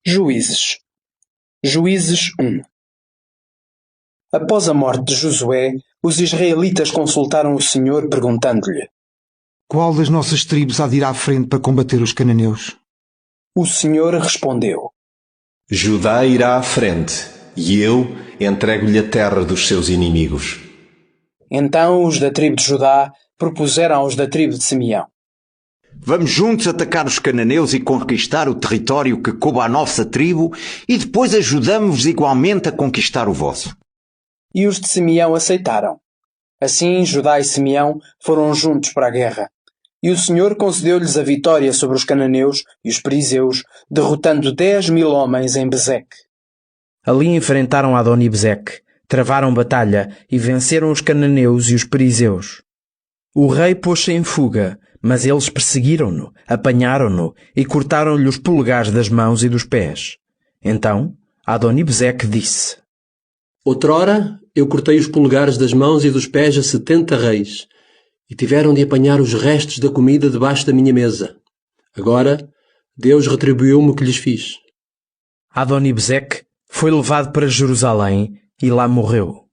Juízes. Juízes 1. Após a morte de Josué, os israelitas consultaram o Senhor perguntando-lhe: Qual das nossas tribos há de ir à frente para combater os cananeus? O Senhor respondeu: Judá irá à frente, e eu entrego-lhe a terra dos seus inimigos. Então os da tribo de Judá propuseram aos da tribo de Simeão: Vamos juntos atacar os cananeus e conquistar o território que coube à nossa tribo, e depois ajudamos-vos igualmente a conquistar o vosso. E os de Simeão aceitaram. Assim Judá e Simeão foram juntos para a guerra. E o Senhor concedeu-lhes a vitória sobre os cananeus e os perizeus, derrotando 10.000 homens em Bezeque. Ali enfrentaram Adoni-Bezeque, travaram batalha e venceram os cananeus e os perizeus. O rei pôs-se em fuga, mas eles perseguiram-no, apanharam-no e cortaram-lhe os polegares das mãos e dos pés. Então Adoni-Bezeque disse: Outrora eu cortei os polegares das mãos e dos pés a 70 reis, e tiveram de apanhar os restos da comida debaixo da minha mesa. Agora Deus retribuiu-me o que lhes fiz. Adoni-Bezeque foi levado para Jerusalém e lá morreu.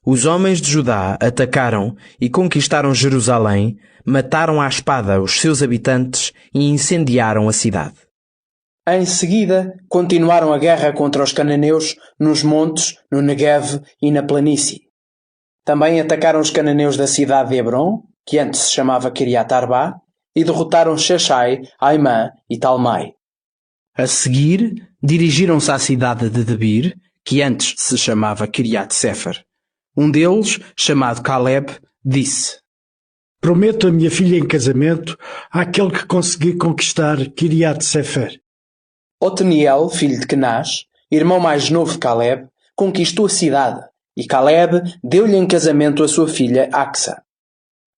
Os homens de Judá atacaram e conquistaram Jerusalém, mataram à espada os seus habitantes e incendiaram a cidade. Em seguida, continuaram a guerra contra os cananeus nos montes, no Neguev e na planície. Também atacaram os cananeus da cidade de Hebron, que antes se chamava Kiriat Arba, e derrotaram Sheshai, Aimã e Talmai. A seguir, dirigiram-se à cidade de Debir, que antes se chamava Kiriat Sefer. Um deles, chamado Caleb, disse: Prometo a minha filha em casamento àquele que conseguir conquistar Kiriat Sefer. Otniel, filho de Kenaz, irmão mais novo de Caleb, conquistou a cidade, e Caleb deu-lhe em casamento a sua filha Axa.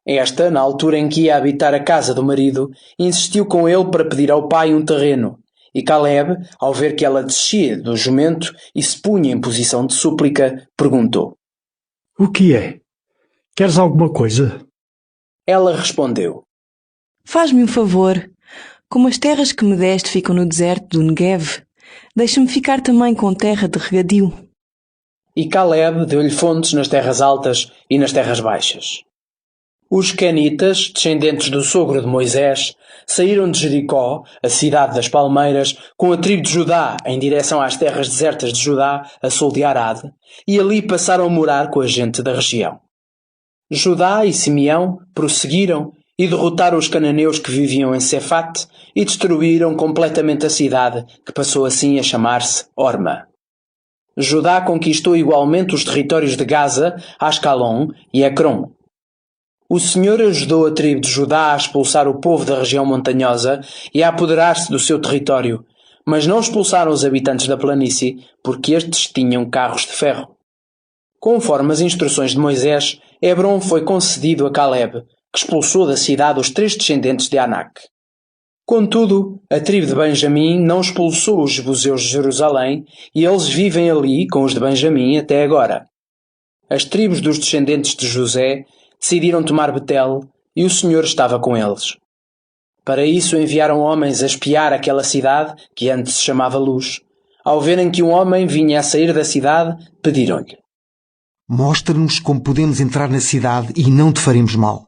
Esta, na altura em que ia habitar a casa do marido, insistiu com ele para pedir ao pai um terreno, e Caleb, ao ver que ela descia do jumento e se punha em posição de súplica, perguntou: O que é? Queres alguma coisa? Ela respondeu: Faz-me um favor. Como as terras que me deste ficam no deserto do Neguev, deixa-me ficar também com terra de regadio. E Caleb deu-lhe fontes nas terras altas e nas terras baixas. Os canitas, descendentes do sogro de Moisés, saíram de Jericó, a cidade das palmeiras, com a tribo de Judá em direção às terras desertas de Judá, a sul de Arad, e ali passaram a morar com a gente da região. Judá e Simeão prosseguiram e derrotaram os cananeus que viviam em Cefate e destruíram completamente a cidade, que passou assim a chamar-se Orma. Judá conquistou igualmente os territórios de Gaza, Ascalon e Ecrom. O Senhor ajudou a tribo de Judá a expulsar o povo da região montanhosa e a apoderar-se do seu território, mas não expulsaram os habitantes da planície, porque estes tinham carros de ferro. Conforme as instruções de Moisés, Hebron foi concedido a Caleb, que expulsou da cidade os 3 descendentes de Anak. Contudo, a tribo de Benjamim não expulsou os jebuseus de Jerusalém e eles vivem ali com os de Benjamim até agora. As tribos dos descendentes de José decidiram tomar Betel e o Senhor estava com eles. Para isso enviaram homens a espiar aquela cidade, que antes se chamava Luz. Ao verem que um homem vinha a sair da cidade, pediram-lhe: Mostra-nos como podemos entrar na cidade e não te faremos mal.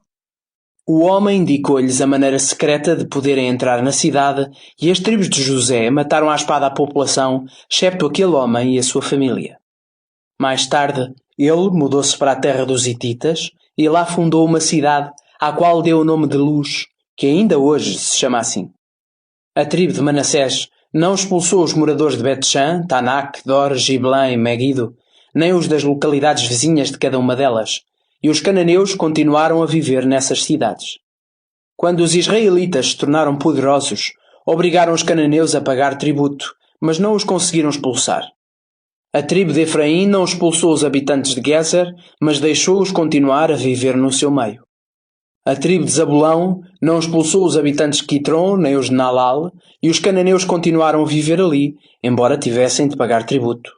O homem indicou-lhes a maneira secreta de poderem entrar na cidade e as tribos de José mataram à espada a população, excepto aquele homem e a sua família. Mais tarde, ele mudou-se para a terra dos Hititas e lá fundou uma cidade à qual deu o nome de Luz, que ainda hoje se chama assim. A tribo de Manassés não expulsou os moradores de Bet-Shan, Tanak, Dor, Giblã e Meguido, nem os das localidades vizinhas de cada uma delas, e os cananeus continuaram a viver nessas cidades. Quando os israelitas se tornaram poderosos, obrigaram os cananeus a pagar tributo, mas não os conseguiram expulsar. A tribo de Efraim não expulsou os habitantes de Gezer, mas deixou-os continuar a viver no seu meio. A tribo de Zabulão não expulsou os habitantes de Quitron, nem os de Nalal, e os cananeus continuaram a viver ali, embora tivessem de pagar tributo.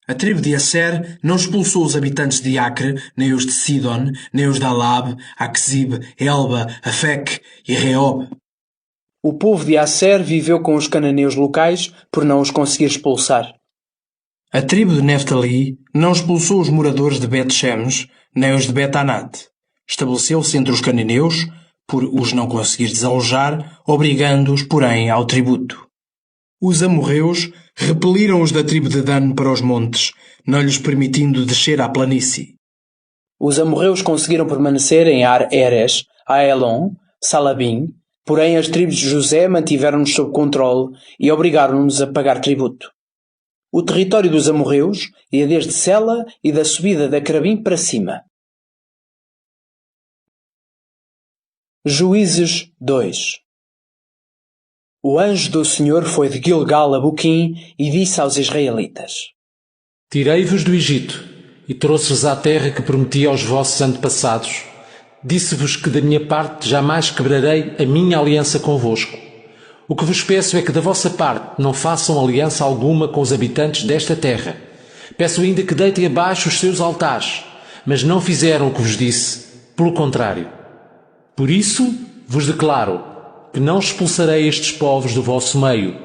A tribo de Asser não expulsou os habitantes de Acre, nem os de Sidon, nem os de Alab, Aquzib, Elba, Afec e Reob. O povo de Asser viveu com os cananeus locais por não os conseguir expulsar. A tribo de Neftali não expulsou os moradores de Bet-Shemesh, nem os de Bet-Anat. Estabeleceu-se entre os cananeus, por os não conseguir desalojar, obrigando-os, porém, ao tributo. Os amorreus repeliram os da tribo de Dan para os montes, não lhes permitindo descer à planície. Os amorreus conseguiram permanecer em Ar-Eres, Aelon, Salabim, porém as tribos de José mantiveram-nos sob controle e obrigaram-nos a pagar tributo. O território dos amorreus ia desde Sela e da subida da Crabim para cima. Juízes 2. O anjo do Senhor foi de Gilgal a Boquim e disse aos israelitas: Tirei-vos do Egito e trouxe-vos à terra que prometi aos vossos antepassados. Disse-vos que da minha parte jamais quebrarei a minha aliança convosco. O que vos peço é que da vossa parte não façam aliança alguma com os habitantes desta terra. Peço ainda que deitem abaixo os seus altares, mas não fizeram o que vos disse, pelo contrário. Por isso vos declaro que não expulsarei estes povos do vosso meio.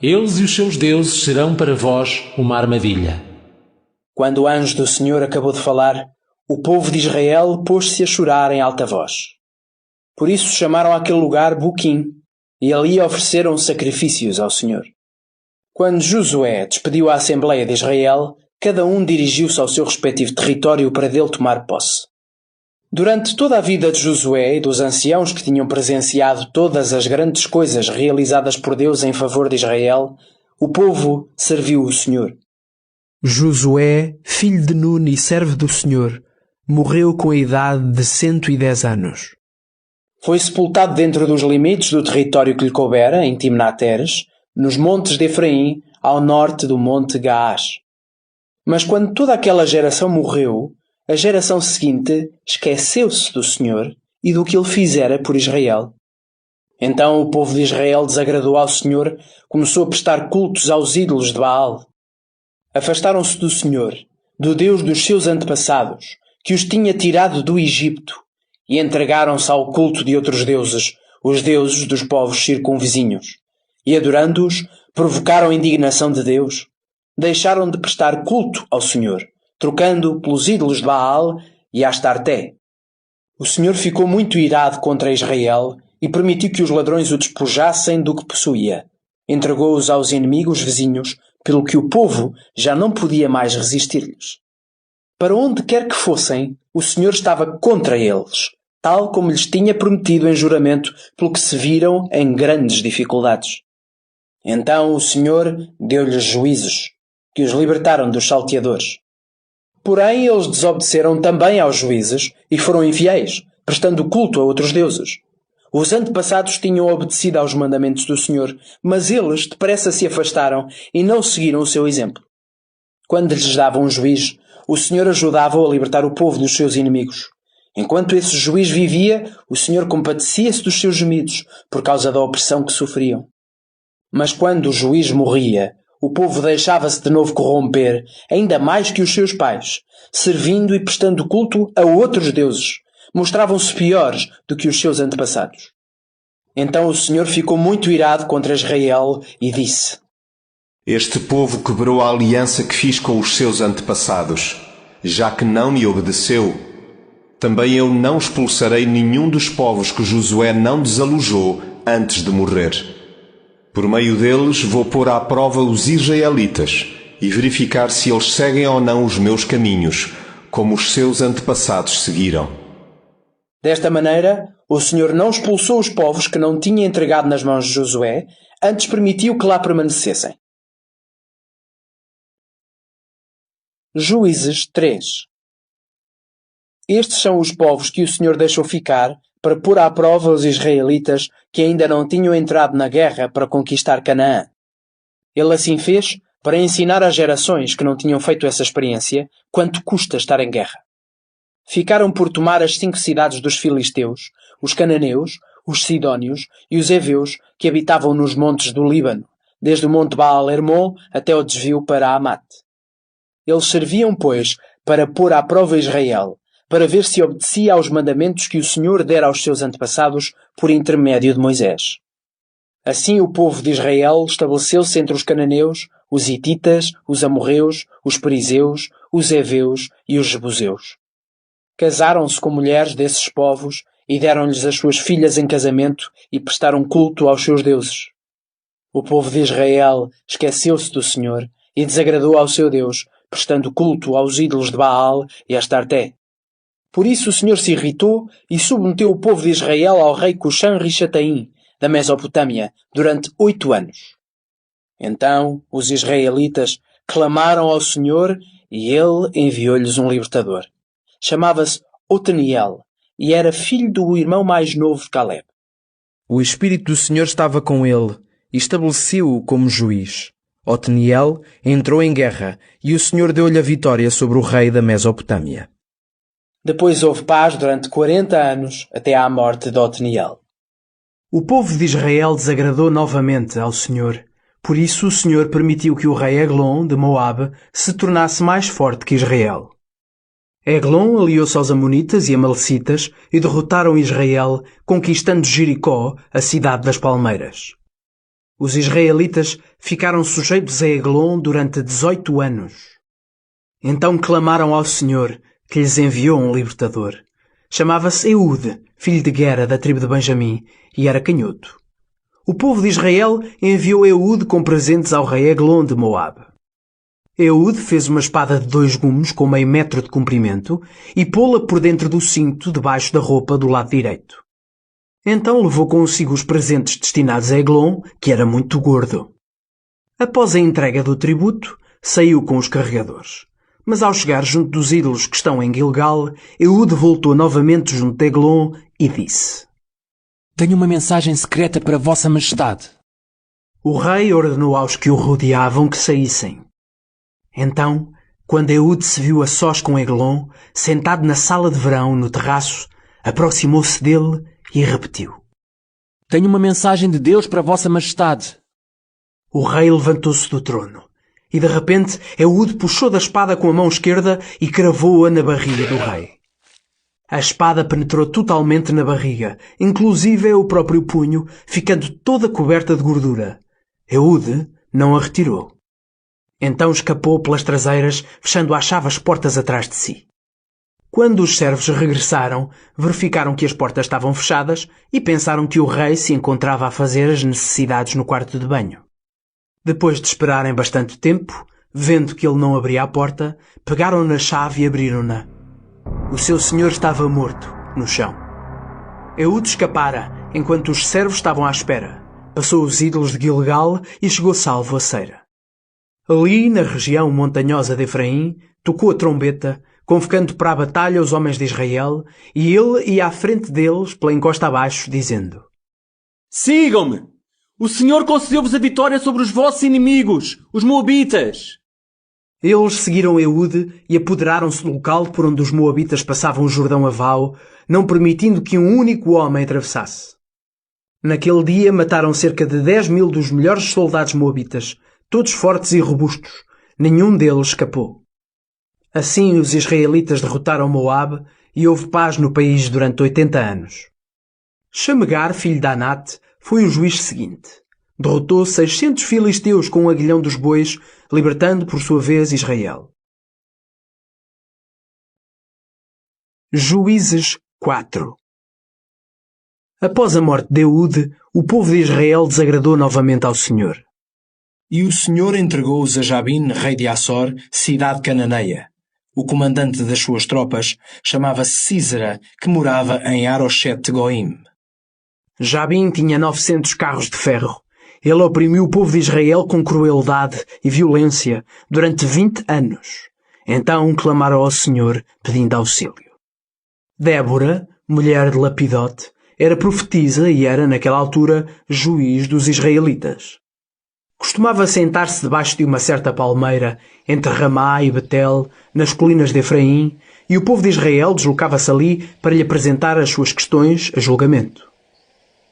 Eles e os seus deuses serão para vós uma armadilha. Quando o anjo do Senhor acabou de falar, o povo de Israel pôs-se a chorar em alta voz. Por isso chamaram aquele lugar Boquim, e ali ofereceram sacrifícios ao Senhor. Quando Josué despediu a Assembleia de Israel, cada um dirigiu-se ao seu respectivo território para dele tomar posse. Durante toda a vida de Josué e dos anciãos que tinham presenciado todas as grandes coisas realizadas por Deus em favor de Israel, o povo serviu o Senhor. Josué, filho de Nun e servo do Senhor, morreu com a idade de 110 anos. Foi sepultado dentro dos limites do território que lhe coubera, em Timnat-Heres, nos montes de Efraim, ao norte do monte Gaás. Mas quando toda aquela geração morreu, a geração seguinte esqueceu-se do Senhor e do que ele fizera por Israel. Então o povo de Israel desagradou ao Senhor, começou a prestar cultos aos ídolos de Baal. Afastaram-se do Senhor, do Deus dos seus antepassados, que os tinha tirado do Egito, e entregaram-se ao culto de outros deuses, os deuses dos povos circunvizinhos. E adorando-os, provocaram a indignação de Deus. Deixaram de prestar culto ao Senhor, trocando pelos ídolos de Baal e Astarté. O Senhor ficou muito irado contra Israel e permitiu que os ladrões o despojassem do que possuía. Entregou-os aos inimigos vizinhos, pelo que o povo já não podia mais resistir-lhes. Para onde quer que fossem, o Senhor estava contra eles, tal como lhes tinha prometido em juramento, pelo que se viram em grandes dificuldades. Então o Senhor deu-lhes juízos, que os libertaram dos salteadores. Porém, eles desobedeceram também aos juízes e foram infiéis, prestando culto a outros deuses. Os antepassados tinham obedecido aos mandamentos do Senhor, mas eles depressa se afastaram e não seguiram o seu exemplo. Quando lhes dava um juiz, o Senhor ajudava-o a libertar o povo dos seus inimigos. Enquanto esse juiz vivia, o Senhor compadecia-se dos seus gemidos, por causa da opressão que sofriam. Mas quando o juiz morria, o povo deixava-se de novo corromper, ainda mais que os seus pais, servindo e prestando culto a outros deuses. Mostravam-se piores do que os seus antepassados. Então o Senhor ficou muito irado contra Israel e disse: Este povo quebrou a aliança que fiz com os seus antepassados, já que não me obedeceu. Também eu não expulsarei nenhum dos povos que Josué não desalojou antes de morrer. Por meio deles vou pôr à prova os israelitas e verificar se eles seguem ou não os meus caminhos, como os seus antepassados seguiram. Desta maneira, o Senhor não expulsou os povos que não tinha entregado nas mãos de Josué, antes permitiu que lá permanecessem. Juízes 3. Estes são os povos que o Senhor deixou ficar para pôr à prova os israelitas que ainda não tinham entrado na guerra para conquistar Canaã. Ele assim fez para ensinar às gerações que não tinham feito essa experiência quanto custa estar em guerra. Ficaram por tomar as 5 cidades dos filisteus, os cananeus, os sidónios e os heveus que habitavam nos montes do Líbano, desde o monte Baal-Hermon até o desvio para Amat. Eles serviam, pois, para pôr à prova Israel, para ver se obedecia aos mandamentos que o Senhor dera aos seus antepassados por intermédio de Moisés. Assim o povo de Israel estabeleceu-se entre os cananeus, os hititas, os amorreus, os perizeus, os heveus e os jebuseus. Casaram-se com mulheres desses povos e deram-lhes as suas filhas em casamento e prestaram culto aos seus deuses. O povo de Israel esqueceu-se do Senhor e desagradou ao seu Deus, prestando culto aos ídolos de Baal e a Astarté. Por isso o Senhor se irritou e submeteu o povo de Israel ao rei Cuxã-Rixataim, da Mesopotâmia, durante 8 anos. Então os israelitas clamaram ao Senhor e ele enviou-lhes um libertador. Chamava-se Otaniel e era filho do irmão mais novo de Caleb. O Espírito do Senhor estava com ele e estabeleceu-o como juiz. Otaniel entrou em guerra e o Senhor deu-lhe a vitória sobre o rei da Mesopotâmia. Depois houve paz durante 40 anos, até à morte de Otaniel. O povo de Israel desagradou novamente ao Senhor. Por isso o Senhor permitiu que o rei Eglon, de Moabe, se tornasse mais forte que Israel. Eglon aliou-se aos Amonitas e Amalecitas e derrotaram Israel, conquistando Jericó, a cidade das palmeiras. Os israelitas ficaram sujeitos a Eglon durante 18 anos. Então clamaram ao Senhor, que lhes enviou um libertador. Chamava-se Eude, filho de Gera, da tribo de Benjamim, e era canhoto. O povo de Israel enviou Eude com presentes ao rei Eglon de Moabe. Eude fez uma espada de 2 gumes com meio metro de comprimento e pô-la por dentro do cinto debaixo da roupa do lado direito. Então levou consigo os presentes destinados a Eglon, que era muito gordo. Após a entrega do tributo, saiu com os carregadores. Mas ao chegar junto dos ídolos que estão em Gilgal, Eude voltou novamente junto de Eglon e disse: Tenho uma mensagem secreta para Vossa Majestade. O rei ordenou aos que o rodeavam que saíssem. Então, quando Eude se viu a sós com Eglon, sentado na sala de verão, no terraço, aproximou-se dele e repetiu: Tenho uma mensagem de Deus para Vossa Majestade. O rei levantou-se do trono. E de repente Eude puxou da espada com a mão esquerda e cravou-a na barriga do rei. A espada penetrou totalmente na barriga, inclusive o próprio punho, ficando toda coberta de gordura. Eude não a retirou. Então escapou pelas traseiras, fechando à chave as portas atrás de si. Quando os servos regressaram, verificaram que as portas estavam fechadas e pensaram que o rei se encontrava a fazer as necessidades no quarto de banho. Depois de esperarem bastante tempo, vendo que ele não abria a porta, pegaram na chave e abriram-na. O seu senhor estava morto, no chão. Eude escapara, enquanto os servos estavam à espera. Passou os ídolos de Gilgal e chegou salvo a Seira. Ali, na região montanhosa de Efraim, tocou a trombeta, convocando para a batalha os homens de Israel, e ele ia à frente deles, pela encosta abaixo, dizendo: Sigam-me! O Senhor concedeu-vos a vitória sobre os vossos inimigos, os Moabitas. Eles seguiram Eude e apoderaram-se do local por onde os Moabitas passavam o Jordão a vau, não permitindo que um único homem atravessasse. Naquele dia mataram cerca de 10.000 dos melhores soldados moabitas, todos fortes e robustos. Nenhum deles escapou. Assim os israelitas derrotaram Moabe e houve paz no país durante 80 anos. Shamegar, filho de Anate, foi o juiz seguinte. Derrotou 600 filisteus com o aguilhão dos bois, libertando por sua vez Israel. Juízes 4. Após a morte de Eude, o povo de Israel desagradou novamente ao Senhor. E o Senhor entregou-os a Jabim, rei de Assor, cidade cananeia. O comandante das suas tropas chamava-se Sísera, que morava em Arosheth-Goim. Jabim tinha 900 carros de ferro. Ele oprimiu o povo de Israel com crueldade e violência durante 20 anos. Então clamaram ao Senhor, pedindo auxílio. Débora, mulher de Lapidote, era profetisa e era, naquela altura, juiz dos israelitas. Costumava sentar-se debaixo de uma certa palmeira, entre Ramá e Betel, nas colinas de Efraim, e o povo de Israel deslocava-se ali para lhe apresentar as suas questões a julgamento.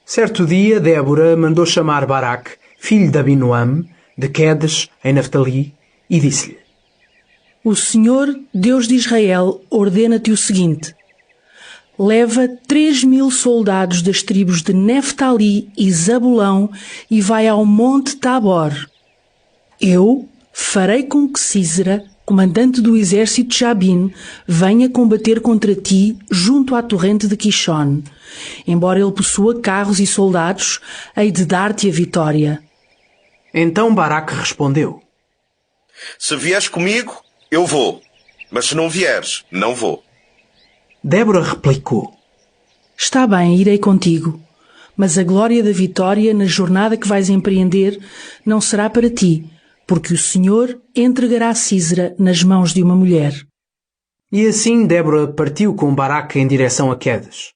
Certo dia, Débora mandou chamar Baraque, filho de Abinoam, de Quedes, em Naftali, e disse-lhe: O Senhor, Deus de Israel, ordena-te o seguinte: leva 3.000 soldados das tribos de Neftali e Zabulão e vai ao Monte Tabor. Eu farei com que Sísera, comandante do exército de Jabim, venha combater contra ti junto à torrente de Quixon. Embora ele possua carros e soldados, hei de dar-te a vitória. Então Baraque respondeu: Se vieres comigo, eu vou. Mas se não vieres, não vou. Débora replicou: Está bem, irei contigo. Mas a glória da vitória na jornada que vais empreender não será para ti, porque o Senhor entregará Sísera nas mãos de uma mulher. E assim Débora partiu com Baraque em direção a Quedes.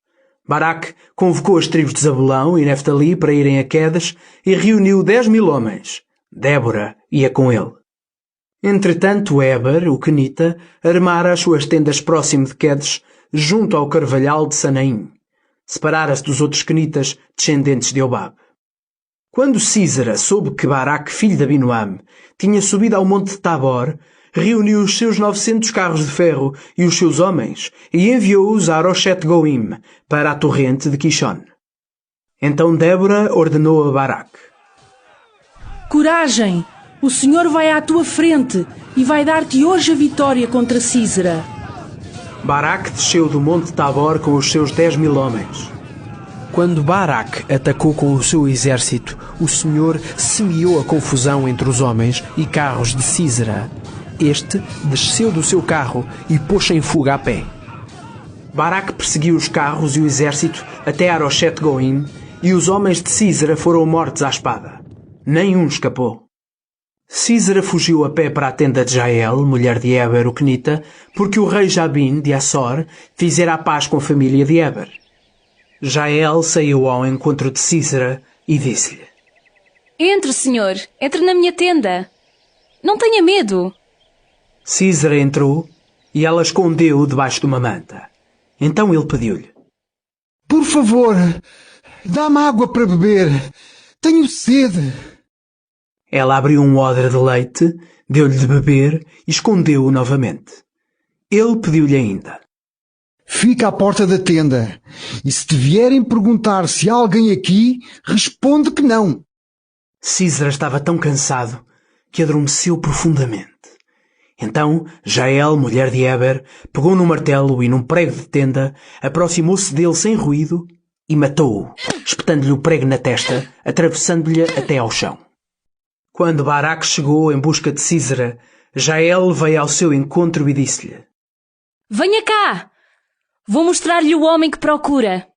Baraque convocou as tribos de Zabulão e Neftali para irem a Quedes e reuniu 10.000 homens. Débora ia com ele. Entretanto, Éber, o quenita, armara as suas tendas próximo de Quedes, junto ao carvalhal de Sanaim. Separara-se dos outros quenitas, descendentes de Obab. Quando Sísera soube que Baraque, filho de Abinoam, tinha subido ao monte Tabor, reuniu os seus 900 carros de ferro e os seus homens e enviou-os a Aroshet Goim, para a torrente de Quixon. Então Débora ordenou a Baraque: Coragem! O Senhor vai à tua frente e vai dar-te hoje a vitória contra Sísera. Baraque desceu do monte Tabor com os seus 10.000 homens. Quando Baraque atacou com o seu exército, o Senhor semeou a confusão entre os homens e carros de Sísera. Este desceu do seu carro e pôs-se em fuga a pé. Baraque perseguiu os carros e o exército até Aroshet Goim, e os homens de Sísera foram mortos à espada. Nenhum escapou. Sísera fugiu a pé para a tenda de Jael, mulher de Éber, o quenita, porque o rei Jabim, de Assor, fizera a paz com a família de Éber. Jael saiu ao encontro de Sísera e disse-lhe: Entre, senhor, entre na minha tenda. Não tenha medo. Sísera entrou e ela escondeu-o debaixo de uma manta. Então ele pediu-lhe: Por favor, dá-me água para beber. Tenho sede. Ela abriu um odre de leite, deu-lhe de beber e escondeu-o novamente. Ele pediu-lhe ainda: Fica à porta da tenda, e se te vierem perguntar se há alguém aqui, responde que não. Sísera estava tão cansado que adormeceu profundamente. Então Jael, mulher de Éber, pegou num martelo e num prego de tenda, aproximou-se dele sem ruído e matou-o, espetando-lhe o prego na testa, atravessando-lhe até ao chão. Quando Baraque chegou em busca de Sísera, Jael veio ao seu encontro e disse-lhe: Venha cá! Vou mostrar-lhe o homem que procura.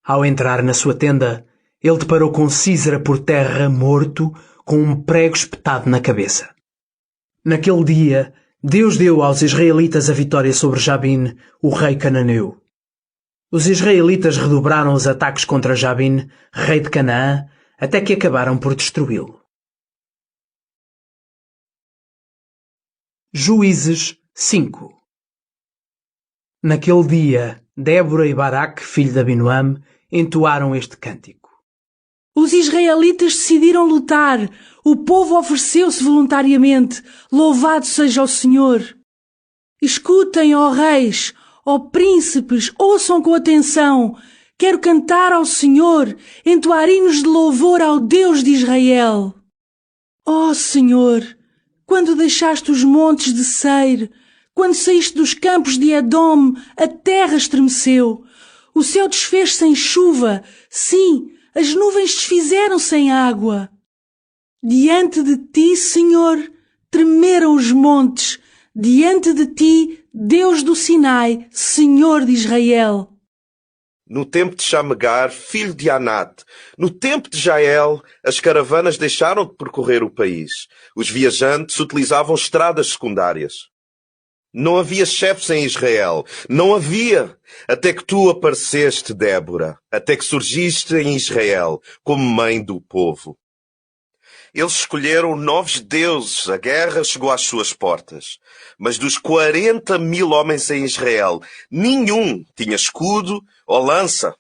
Ao entrar na sua tenda, ele deparou com Sísera por terra, morto, com um prego espetado na cabeça. Naquele dia, Deus deu aos israelitas a vitória sobre Jabim, o rei cananeu. Os israelitas redobraram os ataques contra Jabim, rei de Canaã, até que acabaram por destruí-lo. Juízes 5. Naquele dia, Débora e Baraque, filho de Abinoam, entoaram este cântico: Os israelitas decidiram lutar. O povo ofereceu-se voluntariamente. Louvado seja o Senhor. Escutem, ó reis, ó príncipes, ouçam com atenção. Quero cantar ao Senhor, entoar hinos de louvor ao Deus de Israel. Ó Senhor, quando deixaste os montes de Seir, quando saíste dos campos de Edom, a terra estremeceu. O céu desfez-se em chuva. Sim, as nuvens desfizeram-se em água. Diante de ti, Senhor, tremeram os montes. Diante de ti, Deus do Sinai, Senhor de Israel. No tempo de Shamegar, filho de Anat, no tempo de Jael, as caravanas deixaram de percorrer o país. Os viajantes utilizavam estradas secundárias. Não havia chefes em Israel. Não havia. Até que tu apareceste, Débora. Até que surgiste em Israel, como mãe do povo. Eles escolheram novos deuses. A guerra chegou às suas portas. Mas dos 40.000 homens em Israel, nenhum tinha escudo ou lança.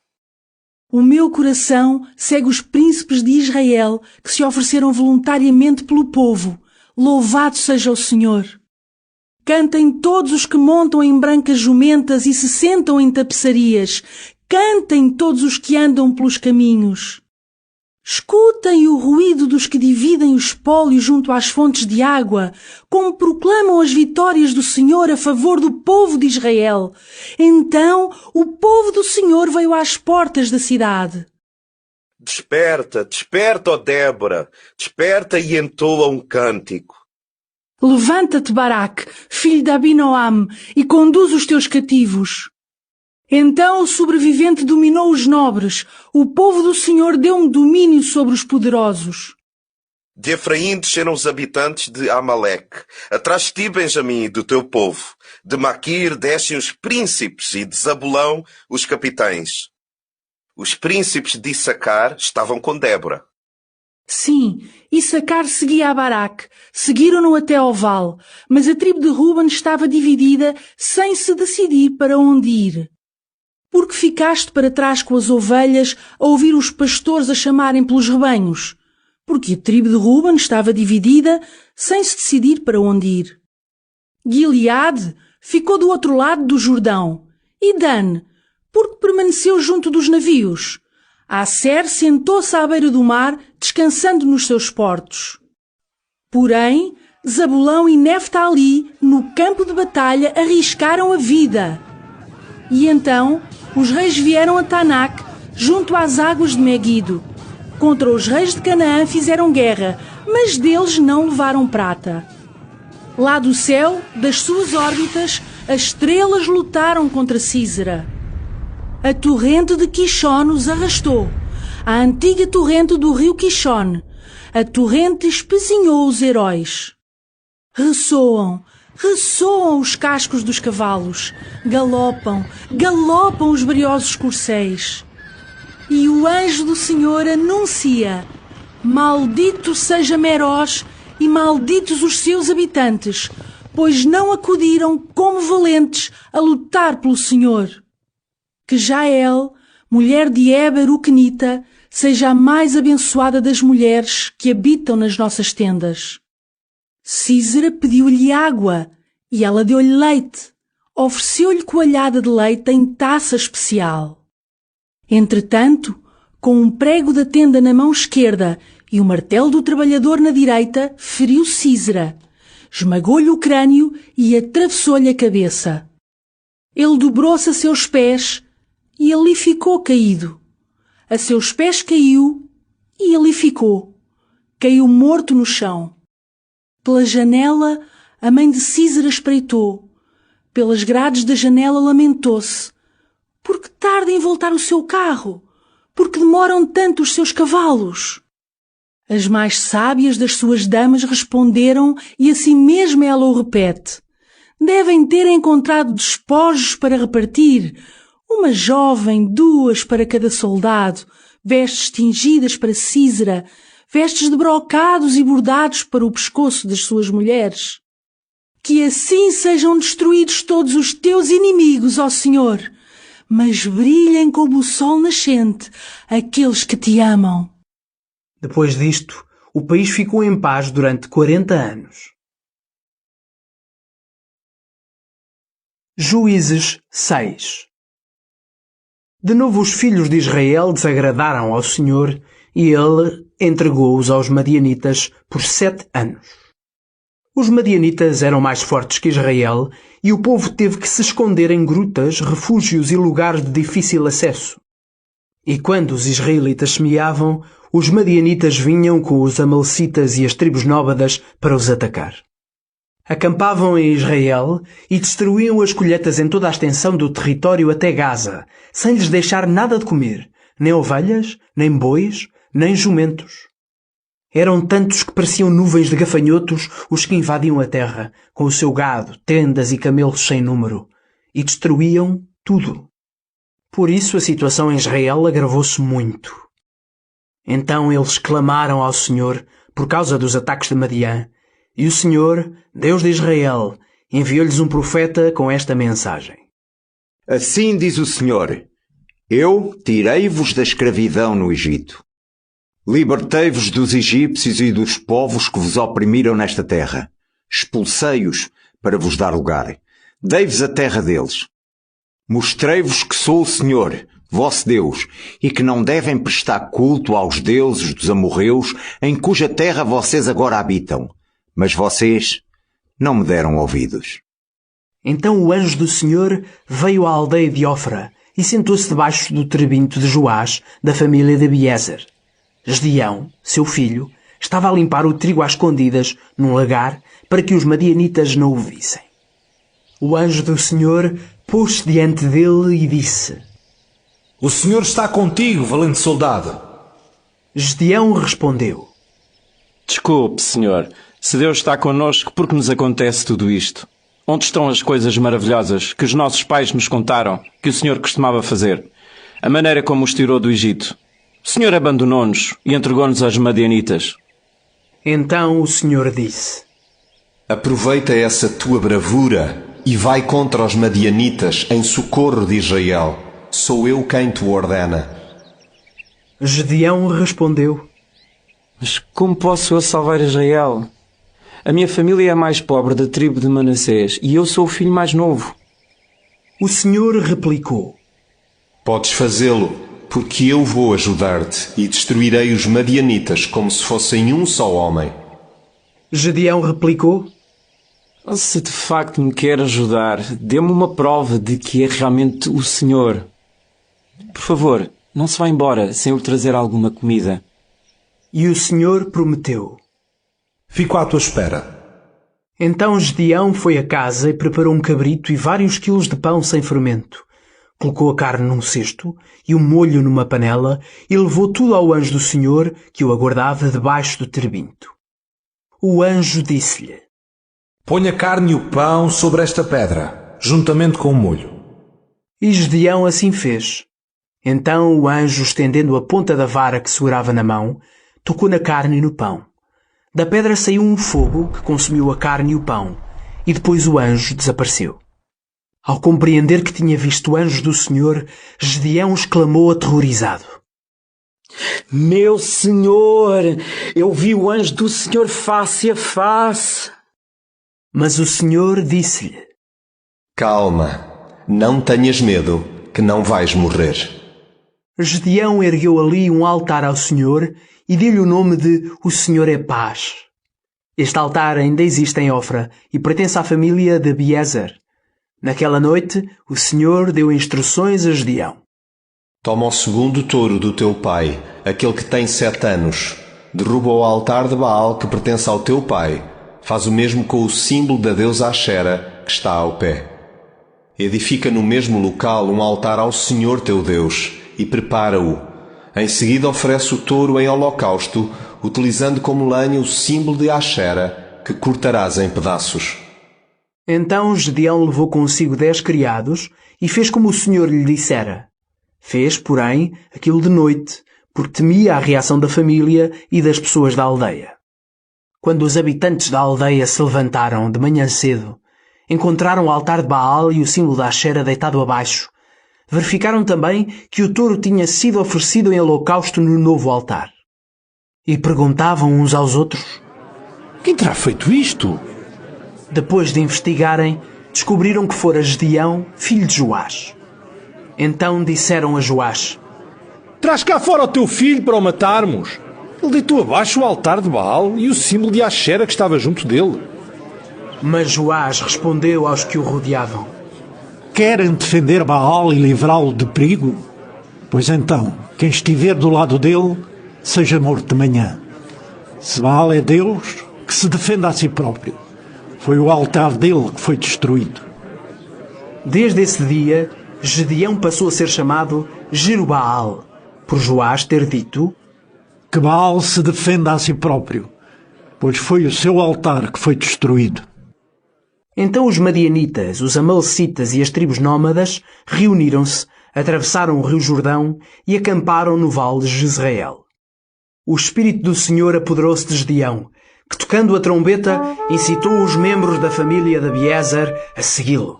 O meu coração segue os príncipes de Israel que se ofereceram voluntariamente pelo povo. Louvado seja o Senhor. Cantem todos os que montam em brancas jumentas e se sentam em tapeçarias. Cantem todos os que andam pelos caminhos. Escutem o ruído dos que dividem o espólio junto às fontes de água, como proclamam as vitórias do Senhor a favor do povo de Israel. Então o povo do Senhor veio às portas da cidade. Desperta, desperta, ó Débora, desperta e entoa um cântico. Levanta-te, Baraque, filho de Abinoam, e conduz os teus cativos. Então o sobrevivente dominou os nobres. O povo do Senhor deu-me domínio sobre os poderosos. De Efraim desceram os habitantes de Amaleque. Atrás de ti, Benjamim, do teu povo. De Maquir descem os príncipes e de Zabulão os capitães. Os príncipes de Issacar estavam com Débora. Sim, Issacar seguia a Baraque. Seguiram-no até ao vale. Mas a tribo de Ruben estava dividida sem se decidir para onde ir. Porque ficaste para trás com as ovelhas a ouvir os pastores a chamarem pelos rebanhos? Porque a tribo de Ruben estava dividida sem se decidir para onde ir. Gileade ficou do outro lado do Jordão. E Dan, porque permaneceu junto dos navios. Asser sentou-se à beira do mar, descansando nos seus portos. Porém, Zabulão e Neftali, no campo de batalha, arriscaram a vida. E então os reis vieram a Tanak, junto às águas de Meguido. Contra os reis de Canaã fizeram guerra, mas deles não levaram prata. Lá do céu, das suas órbitas, as estrelas lutaram contra Sísera. A torrente de Quixone os arrastou, a antiga torrente do rio Quixone. A torrente espezinhou os heróis. Ressoam os cascos dos cavalos. Galopam os briosos corceis. E o anjo do Senhor anuncia: maldito seja Meroz e malditos os seus habitantes, pois não acudiram como valentes a lutar pelo Senhor. Que Jael, mulher de Éber o Quenita, seja a mais abençoada das mulheres que habitam nas nossas tendas. Sísera pediu-lhe água e ela deu-lhe leite. Ofereceu-lhe coalhada de leite em taça especial. Entretanto, com um prego da tenda na mão esquerda e o martelo do trabalhador na direita, feriu Sísera, esmagou-lhe o crânio e atravessou-lhe a cabeça. Ele dobrou-se a seus pés e ali ficou caído. A seus pés caiu e ali ficou. Caiu morto no chão. Pela janela, a mãe de Sísera espreitou. Pelas grades da janela lamentou-se. Por que tarda em voltar o seu carro? Por que demoram tanto os seus cavalos? As mais sábias das suas damas responderam e assim mesmo ela o repete. Devem ter encontrado despojos para repartir. Uma jovem, 2 para cada soldado, vestes tingidas para Sísera, vestes de brocados e bordados para o pescoço das suas mulheres. Que assim sejam destruídos todos os teus inimigos, ó Senhor, mas brilhem como o sol nascente aqueles que te amam. Depois disto, o país ficou em paz durante 40 anos. Juízes 6. De novo os filhos de Israel desagradaram ao Senhor e ele entregou-os aos madianitas por 7 anos. Os madianitas eram mais fortes que Israel e o povo teve que se esconder em grutas, refúgios e lugares de difícil acesso. E quando os israelitas semeavam, os madianitas vinham com os amalecitas e as tribos nómadas para os atacar. Acampavam em Israel e destruíam as colheitas em toda a extensão do território até Gaza, sem lhes deixar nada de comer, nem ovelhas, nem bois, nem jumentos. Eram tantos que pareciam nuvens de gafanhotos os que invadiam a terra, com o seu gado, tendas e camelos sem número, e destruíam tudo. Por isso a situação em Israel agravou-se muito. Então eles clamaram ao Senhor por causa dos ataques de Madiã, e o Senhor, Deus de Israel, enviou-lhes um profeta com esta mensagem. Assim diz o Senhor: Eu tirei-vos da escravidão no Egito. Libertei-vos dos egípcios e dos povos que vos oprimiram nesta terra. Expulsei-os para vos dar lugar. Dei-vos a terra deles. Mostrei-vos que sou o Senhor, vosso Deus, e que não devem prestar culto aos deuses dos amorreus, em cuja terra vocês agora habitam. Mas vocês não me deram ouvidos. Então o anjo do Senhor veio à aldeia de Ofra e sentou-se debaixo do terebinto de Joás, da família de Abiezer. Gedeão, seu filho, estava a limpar o trigo às escondidas num lagar para que os madianitas não o vissem. O anjo do Senhor pôs-se diante dele e disse: O Senhor está contigo, valente soldado. Gedeão respondeu: Desculpe, Senhor, se Deus está connosco, por que nos acontece tudo isto? Onde estão as coisas maravilhosas que os nossos pais nos contaram que o Senhor costumava fazer? A maneira como os tirou do Egito. O Senhor abandonou-nos e entregou-nos aos madianitas. Então o Senhor disse: Aproveita essa tua bravura e vai contra os madianitas em socorro de Israel. Sou eu quem te ordena. Gedeão respondeu: Mas como posso eu salvar Israel? A minha família é a mais pobre da tribo de Manassés e eu sou o filho mais novo. O Senhor replicou: Podes fazê-lo, porque eu vou ajudar-te e destruirei os madianitas como se fossem um só homem. Gedeão replicou: Se de facto me quer ajudar, dê-me uma prova de que é realmente o Senhor. Por favor, não se vá embora sem eu lhe trazer alguma comida. E o Senhor prometeu: Fico à tua espera. Então Gedeão foi a casa e preparou um cabrito e vários quilos de pão sem fermento. Colocou a carne num cesto e o molho numa panela e levou tudo ao anjo do Senhor, que o aguardava debaixo do terebinto. O anjo disse-lhe: Põe a carne e o pão sobre esta pedra, juntamente com o molho. E Gedeão assim fez. Então o anjo, estendendo a ponta da vara que segurava na mão, tocou na carne e no pão. Da pedra saiu um fogo que consumiu a carne e o pão, e depois o anjo desapareceu. Ao compreender que tinha visto o anjo do Senhor, Gedeão exclamou aterrorizado: Meu Senhor, eu vi o anjo do Senhor face a face. Mas o Senhor disse-lhe: Calma, não tenhas medo, que não vais morrer. Gedeão ergueu ali um altar ao Senhor e deu-lhe o nome de O Senhor é Paz. Este altar ainda existe em Ofra e pertence à família de Abiezer. Naquela noite, o Senhor deu instruções a Gedeão: Toma o segundo touro do teu pai, aquele que tem 7 anos. Derruba o altar de Baal que pertence ao teu pai. Faz o mesmo com o símbolo da deusa Axera, que está ao pé. Edifica no mesmo local um altar ao Senhor teu Deus e prepara-o. Em seguida oferece o touro em holocausto, utilizando como lenha o símbolo de Axera, que cortarás em pedaços. Então Gedeão levou consigo 10 criados e fez como o Senhor lhe dissera. Fez, porém, aquilo de noite, porque temia a reação da família e das pessoas da aldeia. Quando os habitantes da aldeia se levantaram de manhã cedo, encontraram o altar de Baal e o símbolo da Axera deitado abaixo. Verificaram também que o touro tinha sido oferecido em holocausto no novo altar. E perguntavam uns aos outros: Quem terá feito isto? Depois de investigarem, descobriram que fora Gedeão, filho de Joás. Então disseram a Joás: Traz cá fora o teu filho para o matarmos. Ele deitou abaixo o altar de Baal e o símbolo de Axera que estava junto dele. Mas Joás respondeu aos que o rodeavam: Querem defender Baal e livrá-lo de perigo? Pois então, quem estiver do lado dele, seja morto de manhã. Se Baal é Deus, que se defenda a si próprio. Foi o altar dele que foi destruído. Desde esse dia, Gedeão passou a ser chamado Jerubaal, por Joás ter dito: Que Baal se defenda a si próprio, pois foi o seu altar que foi destruído. Então os madianitas, os amalecitas e as tribos nómadas reuniram-se, atravessaram o rio Jordão e acamparam no vale de Jezreel. O Espírito do Senhor apoderou-se de Gedeão, que tocando a trombeta incitou os membros da família de Abiezer a segui-lo.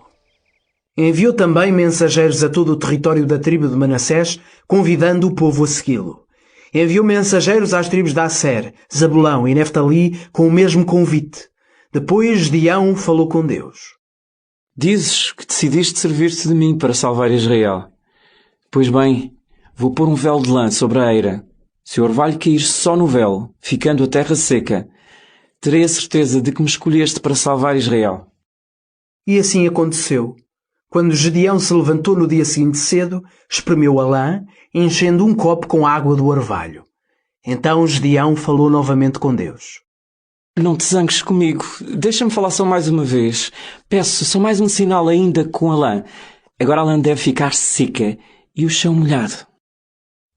Enviou também mensageiros a todo o território da tribo de Manassés, convidando o povo a segui-lo. Enviou mensageiros às tribos de Asser, Zabulão e Neftali com o mesmo convite. Depois Gideão falou com Deus. Dizes que decidiste servir-te de mim para salvar Israel. Pois bem, vou pôr um véu de lã sobre a eira. Se o orvalho cair só no véu, ficando a terra seca, terei a certeza de que me escolheste para salvar Israel. E assim aconteceu. Quando Gideão se levantou no dia seguinte cedo, espremeu a lã, enchendo um copo com a água do orvalho. Então Gideão falou novamente com Deus. Não te zangues comigo. Deixa-me falar só mais uma vez. Peço só mais um sinal ainda com a lã. Agora a lã deve ficar seca e o chão molhado.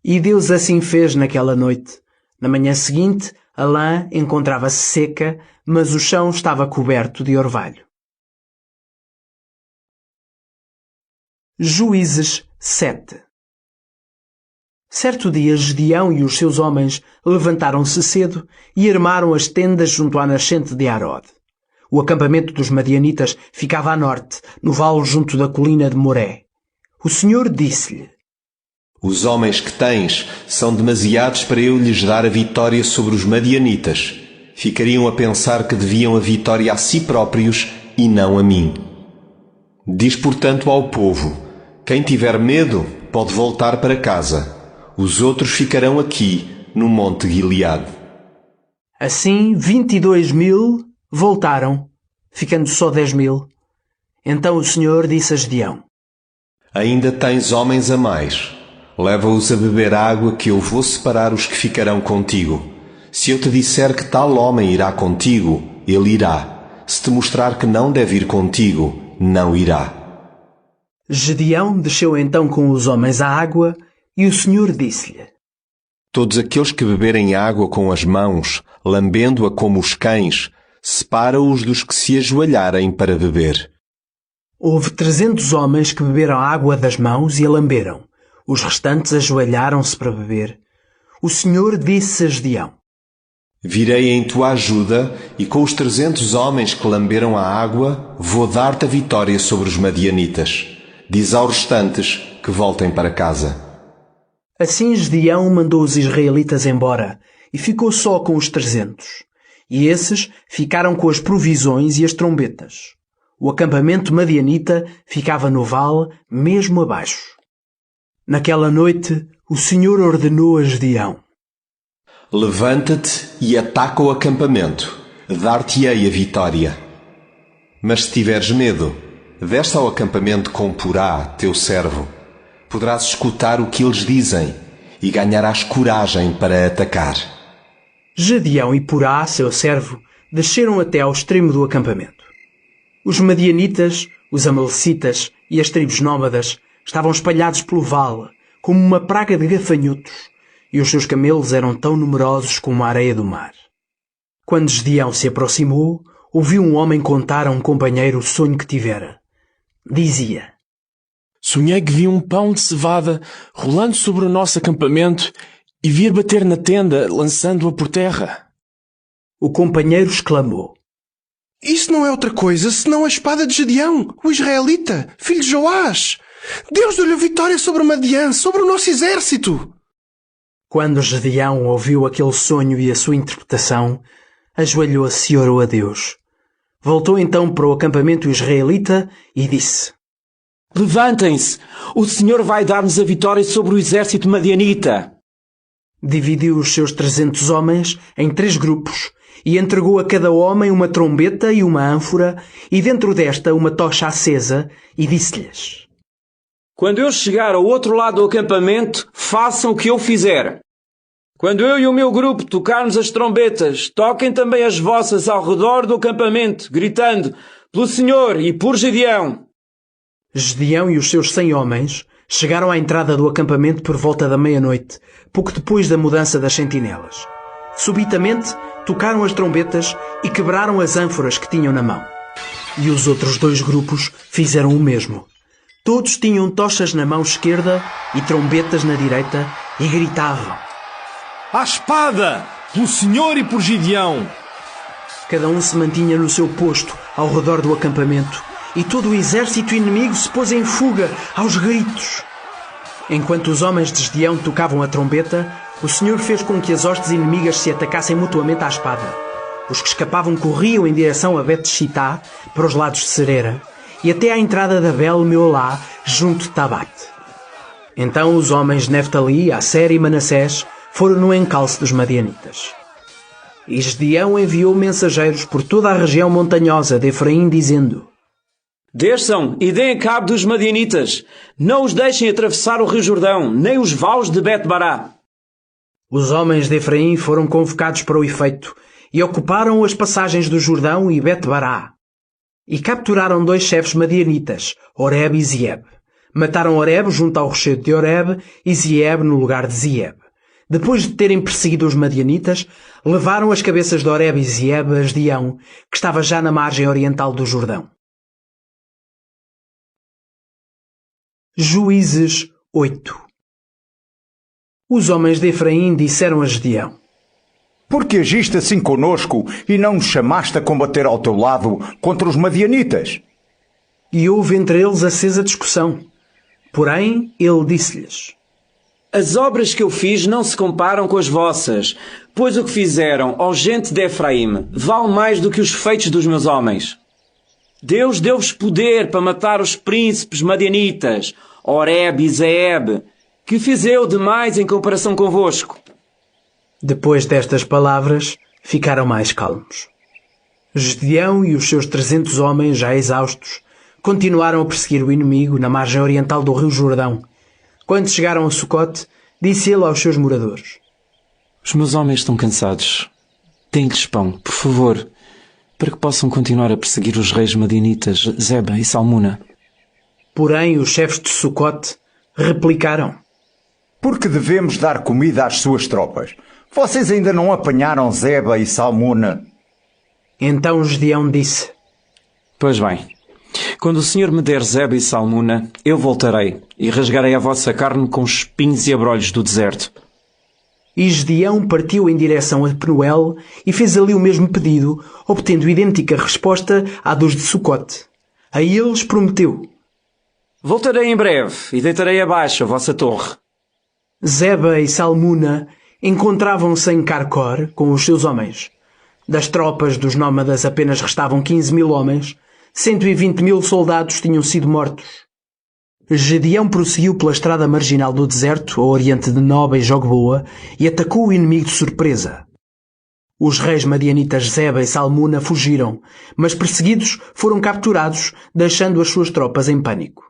E Deus assim fez naquela noite. Na manhã seguinte, a lã encontrava-se seca, mas o chão estava coberto de orvalho. Juízes 7. Certo dia, Gideão e os seus homens levantaram-se cedo e armaram as tendas junto à nascente de Arod. O acampamento dos madianitas ficava a norte, no vale junto da colina de Moré. O Senhor disse-lhe: Os homens que tens são demasiados para eu lhes dar a vitória sobre os madianitas. Ficariam a pensar que deviam a vitória a si próprios e não a mim. Diz, portanto, ao povo: quem tiver medo pode voltar para casa. Os outros ficarão aqui, no Monte Gileade. Assim, 22.000 voltaram, ficando só 10.000. Então o Senhor disse a Gideão: Ainda tens homens a mais. Leva-os a beber água, que eu vou separar os que ficarão contigo. Se eu te disser que tal homem irá contigo, ele irá. Se te mostrar que não deve ir contigo, não irá. Gideão desceu então com os homens à água, e o Senhor disse-lhe: Todos aqueles que beberem água com as mãos, lambendo-a como os cães, separa-os dos que se ajoelharem para beber. Houve 300 homens que beberam a água das mãos e a lamberam. Os restantes ajoelharam-se para beber. O Senhor disse a Gideão: Virei em tua ajuda, e com os 300 homens que lamberam a água, vou dar-te a vitória sobre os madianitas. Diz aos restantes que voltem para casa. Assim Gideão mandou os israelitas embora, e ficou só com os 300. E esses ficaram com as provisões e as trombetas. O acampamento madianita ficava no vale, mesmo abaixo. Naquela noite, o Senhor ordenou a Gideão: Levanta-te e ataca o acampamento. Dar-te-ei a vitória. Mas se tiveres medo, desce ao acampamento com Purá, teu servo. Poderás escutar o que eles dizem e ganharás coragem para atacar. Gideão e Purá, seu servo, desceram até ao extremo do acampamento. Os madianitas, os amalecitas e as tribos nómadas estavam espalhados pelo vale, como uma praga de gafanhotos, e os seus camelos eram tão numerosos como a areia do mar. Quando Gideão se aproximou, ouviu um homem contar a um companheiro o sonho que tivera. Dizia: Sonhei que vi um pão de cevada rolando sobre o nosso acampamento e vir bater na tenda, lançando-a por terra. O companheiro exclamou: Isso não é outra coisa senão a espada de Gideão, o israelita, filho de Joás. Deus deu-lhe a vitória sobre Madiã, sobre o nosso exército. Quando Gideão ouviu aquele sonho e a sua interpretação, ajoelhou-se e orou a Deus. Voltou então para o acampamento israelita e disse: Levantem-se! O Senhor vai dar-nos a vitória sobre o exército madianita. Dividiu os seus 300 homens em 3 grupos e entregou a cada homem uma trombeta e uma ânfora e dentro desta uma tocha acesa e disse-lhes: Quando eu chegar ao outro lado do acampamento, façam o que eu fizer. Quando eu e o meu grupo tocarmos as trombetas, toquem também as vossas ao redor do acampamento, gritando: Pelo Senhor e por Gideão. Gideão e os seus 100 homens chegaram à entrada do acampamento por volta da meia-noite, pouco depois da mudança das sentinelas. Subitamente, tocaram as trombetas e quebraram as ânforas que tinham na mão. E os outros 2 grupos fizeram o mesmo. Todos tinham tochas na mão esquerda e trombetas na direita e gritavam: À espada! Pelo Senhor e por Gideão! Cada um se mantinha no seu posto ao redor do acampamento e todo o exército inimigo se pôs em fuga aos gritos. Enquanto os homens de Gideão tocavam a trombeta, o Senhor fez com que as hostes inimigas se atacassem mutuamente à espada. Os que escapavam corriam em direção a Bet-Shitá, para os lados de Serera, e até à entrada da Bel-Meolá, junto de Tabate. Então os homens de Neftali, Asser e Manassés foram no encalço dos madianitas. E Gedeão enviou mensageiros por toda a região montanhosa de Efraim, dizendo: Desçam e deem cabo dos madianitas. Não os deixem atravessar o rio Jordão, nem os vales de Bet-Bará. Os homens de Efraim foram convocados para o efeito e ocuparam as passagens do Jordão e Bet-Bará. E capturaram 2 chefes madianitas, Oreb e Zieb. Mataram Oreb junto ao rochedo de Oreb e Zieb no lugar de Zieb. Depois de terem perseguido os madianitas, levaram as cabeças de Oreb e Zieb a Gedeão, que estava já na margem oriental do Jordão. Juízes 8. Os homens de Efraim disseram a Gedeão: Por que agiste assim conosco e não nos chamaste a combater ao teu lado contra os madianitas? E houve entre eles acesa discussão. Porém, ele disse-lhes: As obras que eu fiz não se comparam com as vossas, pois o que fizeram, ó gente de Efraim, vale mais do que os feitos dos meus homens. Deus deu-vos poder para matar os príncipes madianitas, Oreb e Zeeb, que fiz eu demais em comparação convosco. Depois destas palavras, ficaram mais calmos. Gedeão e os seus 300 homens, já exaustos, continuaram a perseguir o inimigo na margem oriental do rio Jordão. Quando chegaram a Sucote, disse ele aos seus moradores: Os meus homens estão cansados. Deem-lhes pão, por favor, para que possam continuar a perseguir os reis madianitas, Zeba e Salmuna. Porém, os chefes de Sucote replicaram: Porque devemos dar comida às suas tropas? Vocês ainda não apanharam Zeba e Salmuna? Então Gedeão disse: Pois bem, quando o Senhor me der Zeba e Salmuna, eu voltarei e rasgarei a vossa carne com espinhos e abrolhos do deserto. E Gedeão partiu em direção a Penuel e fez ali o mesmo pedido, obtendo idêntica resposta à dos de Sucote. A eles prometeu: Voltarei em breve e deitarei abaixo a vossa torre. Zeba e Salmuna encontravam-se em Carcor com os seus homens. Das tropas dos nómadas apenas restavam 15.000 homens, 120.000 soldados tinham sido mortos. Gedeão prosseguiu pela estrada marginal do deserto, ao oriente de Noba e Jogboa, e atacou o inimigo de surpresa. Os reis madianitas Zeba e Salmuna fugiram, mas perseguidos foram capturados, deixando as suas tropas em pânico.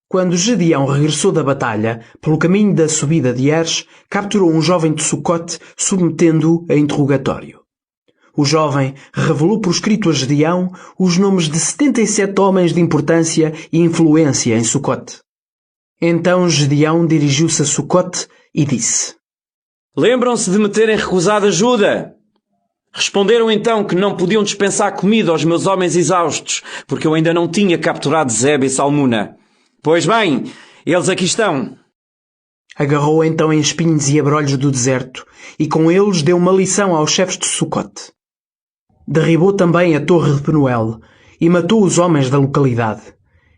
Quando Gedeão regressou da batalha, pelo caminho da subida de Ers, capturou um jovem de Sucote, submetendo-o a interrogatório. O jovem revelou por escrito a Gedeão os nomes de 77 homens de importância e influência em Sucote. Então Gedeão dirigiu-se a Sucote e disse: Lembram-se de me terem recusado ajuda? Responderam então que não podiam dispensar comida aos meus homens exaustos, porque eu ainda não tinha capturado Zeba e Salmuna. Pois bem, eles aqui estão. Agarrou então em espinhos e abrolhos do deserto, e com eles deu uma lição aos chefes de Sucote. Derribou também a torre de Penuel, e matou os homens da localidade.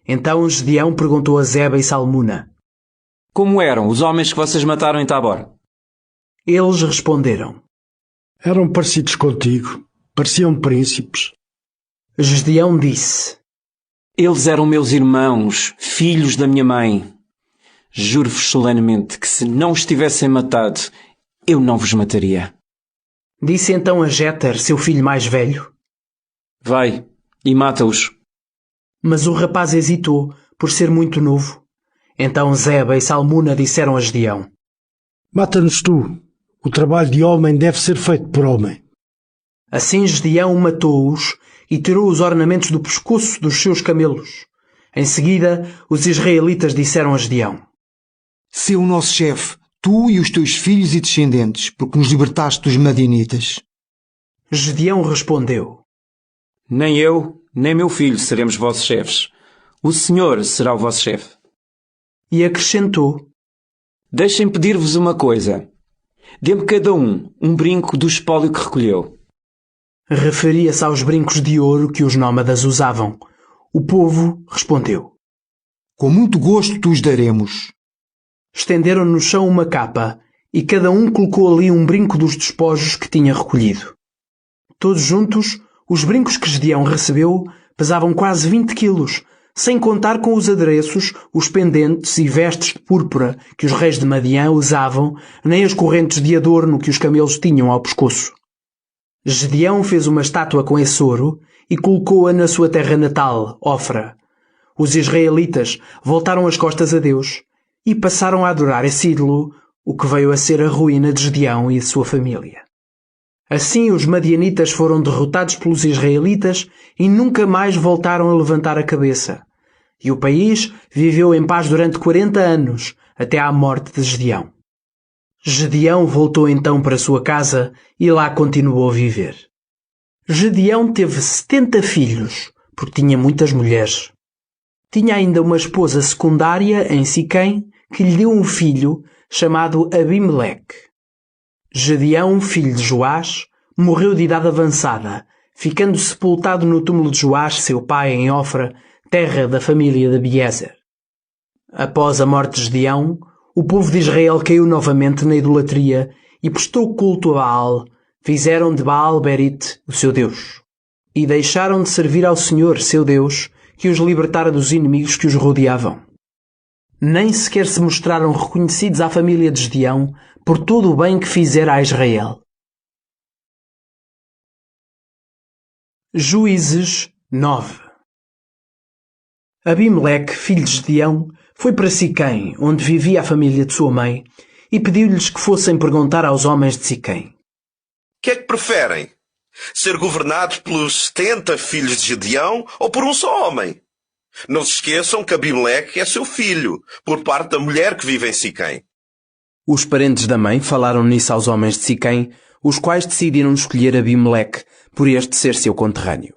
Então Gedeão perguntou a Zeba e Salmuna: Como eram os homens que vocês mataram em Tabor? Eles responderam: Eram parecidos contigo, pareciam príncipes. Gedeão disse: Eles eram meus irmãos, filhos da minha mãe. Juro-vos solenemente que se não os tivessem matado, eu não vos mataria. Disse então a Jéter, seu filho mais velho: Vai e mata-os. Mas o rapaz hesitou, por ser muito novo. Então Zeba e Salmuna disseram a Gedeão: Mata-nos tu. O trabalho de homem deve ser feito por homem. Assim Gedeão matou-os e tirou os ornamentos do pescoço dos seus camelos. Em seguida, os israelitas disseram a Gedeão: Sê o nosso chefe, tu e os teus filhos e descendentes, porque nos libertaste dos madianitas. Gedeão respondeu: Nem eu, nem meu filho seremos vossos chefes. O Senhor será o vosso chefe. E acrescentou: Deixem pedir-vos uma coisa. Dê-me cada um brinco do espólio que recolheu. Referia-se aos brincos de ouro que os nómadas usavam. O povo respondeu: Com muito gosto te os daremos. Estenderam no chão uma capa, e cada um colocou ali um brinco dos despojos que tinha recolhido. Todos juntos, os brincos que Gedeão recebeu pesavam quase 20 quilos, sem contar com os adereços, os pendentes e vestes de púrpura que os reis de Madiã usavam, nem as correntes de adorno que os camelos tinham ao pescoço. Gedeão fez uma estátua com esse ouro e colocou-a na sua terra natal, Ofra. Os israelitas voltaram as costas a Deus e passaram a adorar esse ídolo, o que veio a ser a ruína de Gedeão e de sua família. Assim os madianitas foram derrotados pelos israelitas e nunca mais voltaram a levantar a cabeça. E o país viveu em paz durante 40 anos, até à morte de Gedeão. Gedeão voltou então para sua casa e lá continuou a viver. Gedeão teve 70 filhos, porque tinha muitas mulheres. Tinha ainda uma esposa secundária em Siquém, que lhe deu um filho chamado Abimeleque. Gedeão, filho de Joás, morreu de idade avançada, ficando sepultado no túmulo de Joás, seu pai, em Ofra, terra da família de Abiezer. Após a morte de Gedeão, o povo de Israel caiu novamente na idolatria e prestou culto a Baal. Fizeram de Baal Berit o seu Deus. E deixaram de servir ao Senhor, seu Deus, que os libertara dos inimigos que os rodeavam. Nem sequer se mostraram reconhecidos à família de Gedeão por todo o bem que fizera a Israel. Juízes 9. Abimeleque, filho de Gedeão, foi para Siquém, onde vivia a família de sua mãe, e pediu-lhes que fossem perguntar aos homens de Siquém: Que é que preferem? Ser governados pelos 70 filhos de Gedeão ou por um só homem? Não se esqueçam que Abimeleque é seu filho, por parte da mulher que vive em Siquém. Os parentes da mãe falaram nisso aos homens de Siquém, os quais decidiram escolher Abimeleque, por este ser seu conterrâneo.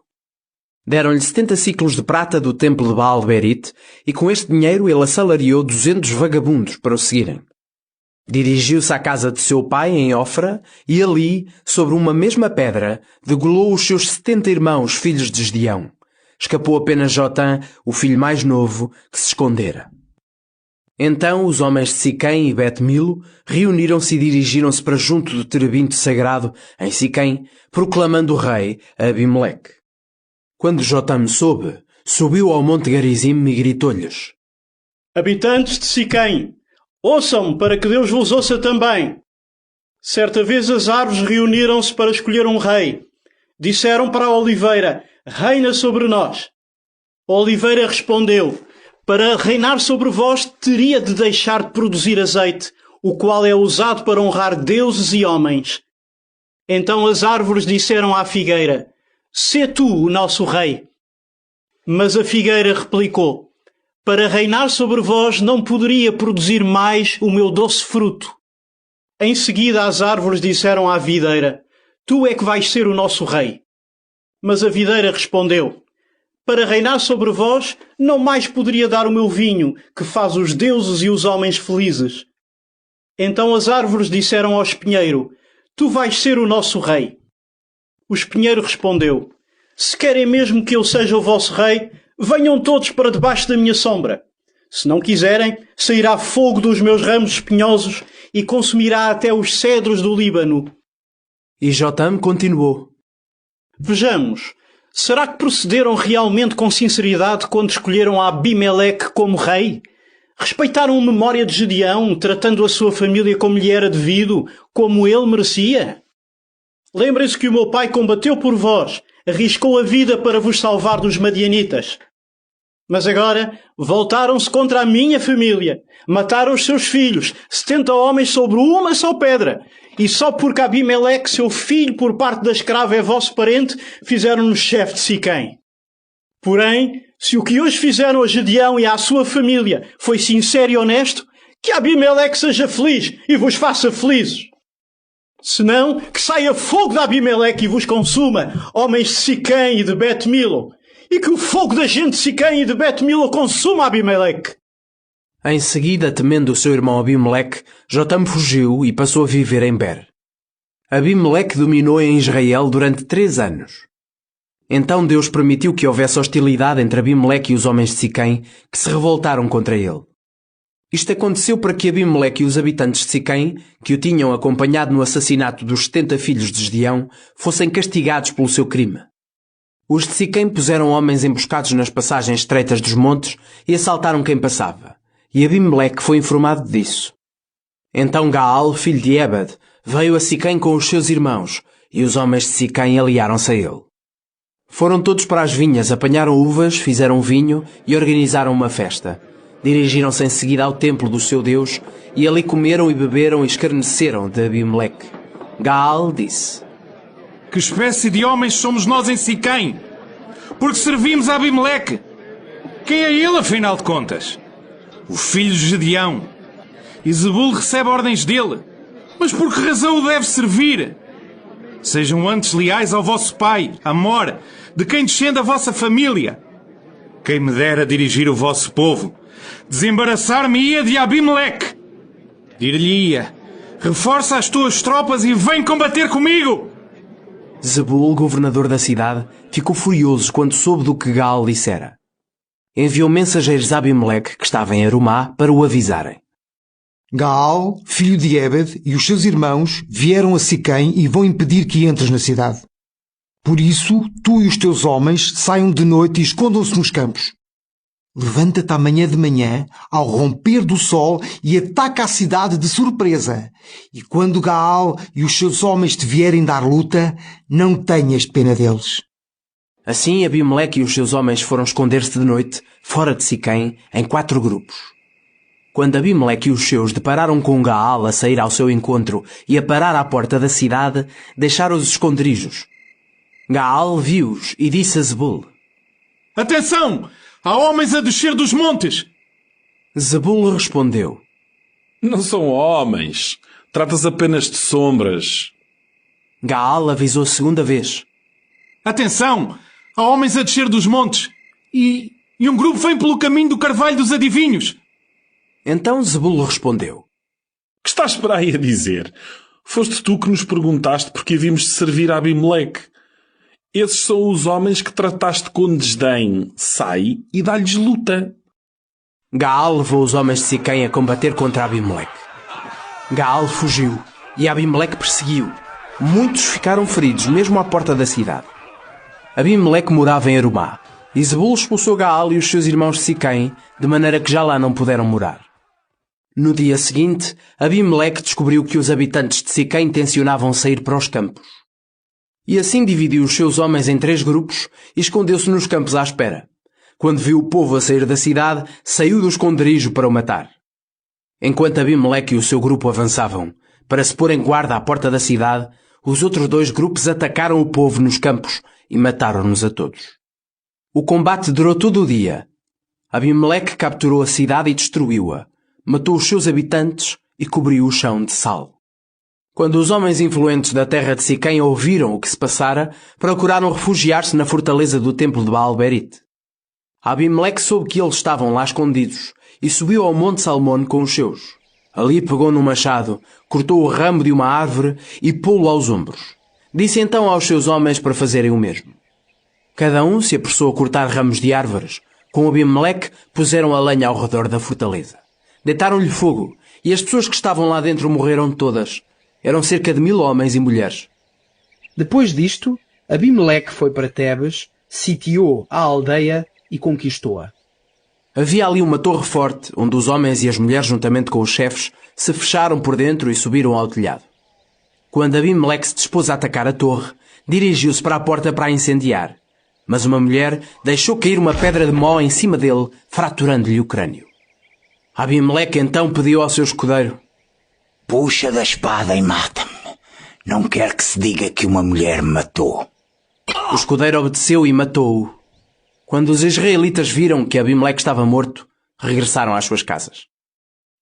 Deram-lhe 70 ciclos de prata do templo de Baal Berit, e com este dinheiro ele assalariou 200 vagabundos para o seguirem. Dirigiu-se à casa de seu pai em Ofra, e ali, sobre uma mesma pedra, degolou os seus 70 irmãos, filhos de Gedeão. Escapou apenas Jotã, o filho mais novo, que se escondera. Então os homens de Siquém e Bet-Milo reuniram-se e dirigiram-se para junto do terebinto sagrado em Siquém, proclamando o rei a Abimeleque. Quando Jotã soube, subiu ao monte Garizim e gritou-lhes: Habitantes de Siquém, ouçam-me para que Deus vos ouça também. Certa vez as árvores reuniram-se para escolher um rei. Disseram para a oliveira: reina sobre nós. A oliveira respondeu: para reinar sobre vós teria de deixar de produzir azeite, o qual é usado para honrar deuses e homens. Então as árvores disseram à figueira: sê tu o nosso rei. Mas a figueira replicou: para reinar sobre vós não poderia produzir mais o meu doce fruto. Em seguida as árvores disseram à videira: tu é que vais ser o nosso rei. Mas a videira respondeu: para reinar sobre vós não mais poderia dar o meu vinho, que faz os deuses e os homens felizes. Então as árvores disseram ao espinheiro: tu vais ser o nosso rei. O espinheiro respondeu: se querem mesmo que eu seja o vosso rei, venham todos para debaixo da minha sombra. Se não quiserem, sairá fogo dos meus ramos espinhosos e consumirá até os cedros do Líbano. E Jotã continuou: vejamos, será que procederam realmente com sinceridade quando escolheram a Abimeleque como rei? Respeitaram a memória de Gedeão, tratando a sua família como lhe era devido, como ele merecia? Lembrem-se que o meu pai combateu por vós, arriscou a vida para vos salvar dos madianitas. Mas agora voltaram-se contra a minha família, mataram os seus filhos, 70 homens sobre uma só pedra, e só porque Abimeleque, seu filho por parte da escrava, é vosso parente, fizeram-nos chefe de Siquém. Porém, se o que hoje fizeram a Gedeão e à sua família foi sincero e honesto, que Abimeleque seja feliz e vos faça felizes. Senão, que saia fogo de Abimeleque e vos consuma, homens de Siquém e de Bet-Milo, e que o fogo da gente de Siquém e de Bet-Milo consuma Abimeleque. Em seguida, temendo o seu irmão Abimeleque, Jotã fugiu e passou a viver em Ber. Abimeleque dominou em Israel durante 3 anos. Então Deus permitiu que houvesse hostilidade entre Abimeleque e os homens de Siquém, que se revoltaram contra ele. Isto aconteceu para que Abimeleque e os habitantes de Siquém, que o tinham acompanhado no assassinato dos 70 filhos de Gedeão, fossem castigados pelo seu crime. Os de Siquém puseram homens emboscados nas passagens estreitas dos montes e assaltaram quem passava, e Abimeleque foi informado disso. Então Gaal, filho de Ebed, veio a Siquém com os seus irmãos, e os homens de Siquém aliaram-se a ele. Foram todos para as vinhas, apanharam uvas, fizeram vinho e organizaram uma festa. Dirigiram-se em seguida ao templo do seu Deus, e ali comeram e beberam e escarneceram de Abimeleque. Gaal disse: Que espécie de homens somos nós em Siquém? Porque servimos a Abimeleque. Quem é ele, afinal de contas? O filho de Gedeão. E Zebul recebe ordens dele. Mas por que razão o deve servir? Sejam antes leais ao vosso pai, Amor, de quem descende a vossa família. Quem me dera dirigir o vosso povo, desembaraçar-me-ia de Abimeleque. Dir-lhe-ia: reforça as tuas tropas e vem combater comigo. Zebul, governador da cidade, ficou furioso quando soube do que Gaal dissera. Enviou mensageiros a Abimeleque, que estava em Arumá, para o avisarem. Gaal, filho de Ebed, e os seus irmãos vieram a Siquém e vão impedir que entres na cidade. Por isso, tu e os teus homens saiam de noite e escondam-se nos campos. Levanta-te amanhã de manhã, ao romper do sol, e ataca a cidade de surpresa. E quando Gaal e os seus homens te vierem dar luta, não tenhas pena deles. Assim Abimeleque e os seus homens foram esconder-se de noite, fora de Siquém, em 4 grupos. Quando Abimeleque e os seus depararam com Gaal a sair ao seu encontro e a parar à porta da cidade, deixaram os esconderijos. Gaal viu-os e disse a Zebul: Atenção! Há homens a descer dos montes! Zebul respondeu: Não são homens. Trata-se apenas de sombras. Gaal avisou 2ª vez: Atenção! Há homens a descer dos montes! E um grupo vem pelo caminho do Carvalho dos Adivinhos! Então Zebul respondeu: Que estás para aí a dizer? Foste tu que nos perguntaste porque havíamos de servir a Abimeleque. Esses são os homens que trataste com desdém. Sai e dá-lhes luta. Gaal levou os homens de Siquém a combater contra Abimeleque. Gaal fugiu e Abimeleque perseguiu. Muitos ficaram feridos, mesmo à porta da cidade. Abimeleque morava em Arumá, e Zebul expulsou Gaal e os seus irmãos de Siquém, de maneira que já lá não puderam morar. No dia seguinte, Abimeleque descobriu que os habitantes de Siquém tencionavam sair para os campos. E assim dividiu os seus homens em 3 grupos e escondeu-se nos campos à espera. Quando viu o povo a sair da cidade, saiu do esconderijo para o matar. Enquanto Abimeleque e o seu grupo avançavam, para se pôr em guarda à porta da cidade, os outros 2 grupos atacaram o povo nos campos e mataram-nos a todos. O combate durou todo o dia. Abimeleque capturou a cidade e destruiu-a, matou os seus habitantes e cobriu o chão de sal. Quando os homens influentes da terra de Siquém ouviram o que se passara, procuraram refugiar-se na fortaleza do templo de Baal-Berite. Abimeleque soube que eles estavam lá escondidos e subiu ao monte Salmone com os seus. Ali pegou num machado, cortou o ramo de uma árvore e pô-lo aos ombros. Disse então aos seus homens para fazerem o mesmo. Cada um se apressou a cortar ramos de árvores. Com Abimeleque puseram a lenha ao redor da fortaleza. Deitaram-lhe fogo e as pessoas que estavam lá dentro morreram todas. Eram cerca de 1000 homens e mulheres. Depois disto, Abimeleque foi para Tebes, sitiou a aldeia e conquistou-a. Havia ali uma torre forte, onde os homens e as mulheres, juntamente com os chefes, se fecharam por dentro e subiram ao telhado. Quando Abimeleque se dispôs a atacar a torre, dirigiu-se para a porta para a incendiar. Mas uma mulher deixou cair uma pedra de mó em cima dele, fraturando-lhe o crânio. Abimeleque então pediu ao seu escudeiro: Puxa da espada e mata-me. Não quero que se diga que uma mulher me matou. O escudeiro obedeceu e matou-o. Quando os israelitas viram que Abimeleque estava morto, regressaram às suas casas.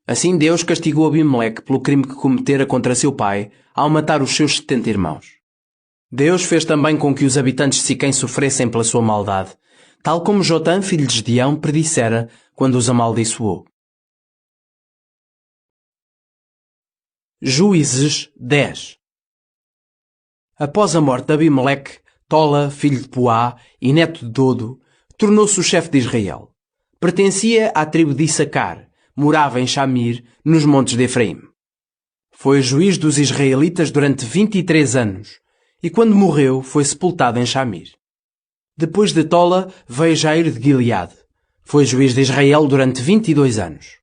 Assim Deus castigou Abimeleque pelo crime que cometera contra seu pai ao matar os seus 70 irmãos. Deus fez também com que os habitantes de Siquém sofressem pela sua maldade, tal como Jotã, filho de Gedeão, predissera quando os amaldiçoou. Juízes 10. Após a morte de Abimeleque, Tola, filho de Puá e neto de Dodo, tornou-se o chefe de Israel. Pertencia à tribo de Issacar, morava em Shamir, nos montes de Efraim. Foi juiz dos israelitas durante 23 anos, e quando morreu foi sepultado em Shamir. Depois de Tola veio Jair de Gileade. Foi juiz de Israel durante 22 anos.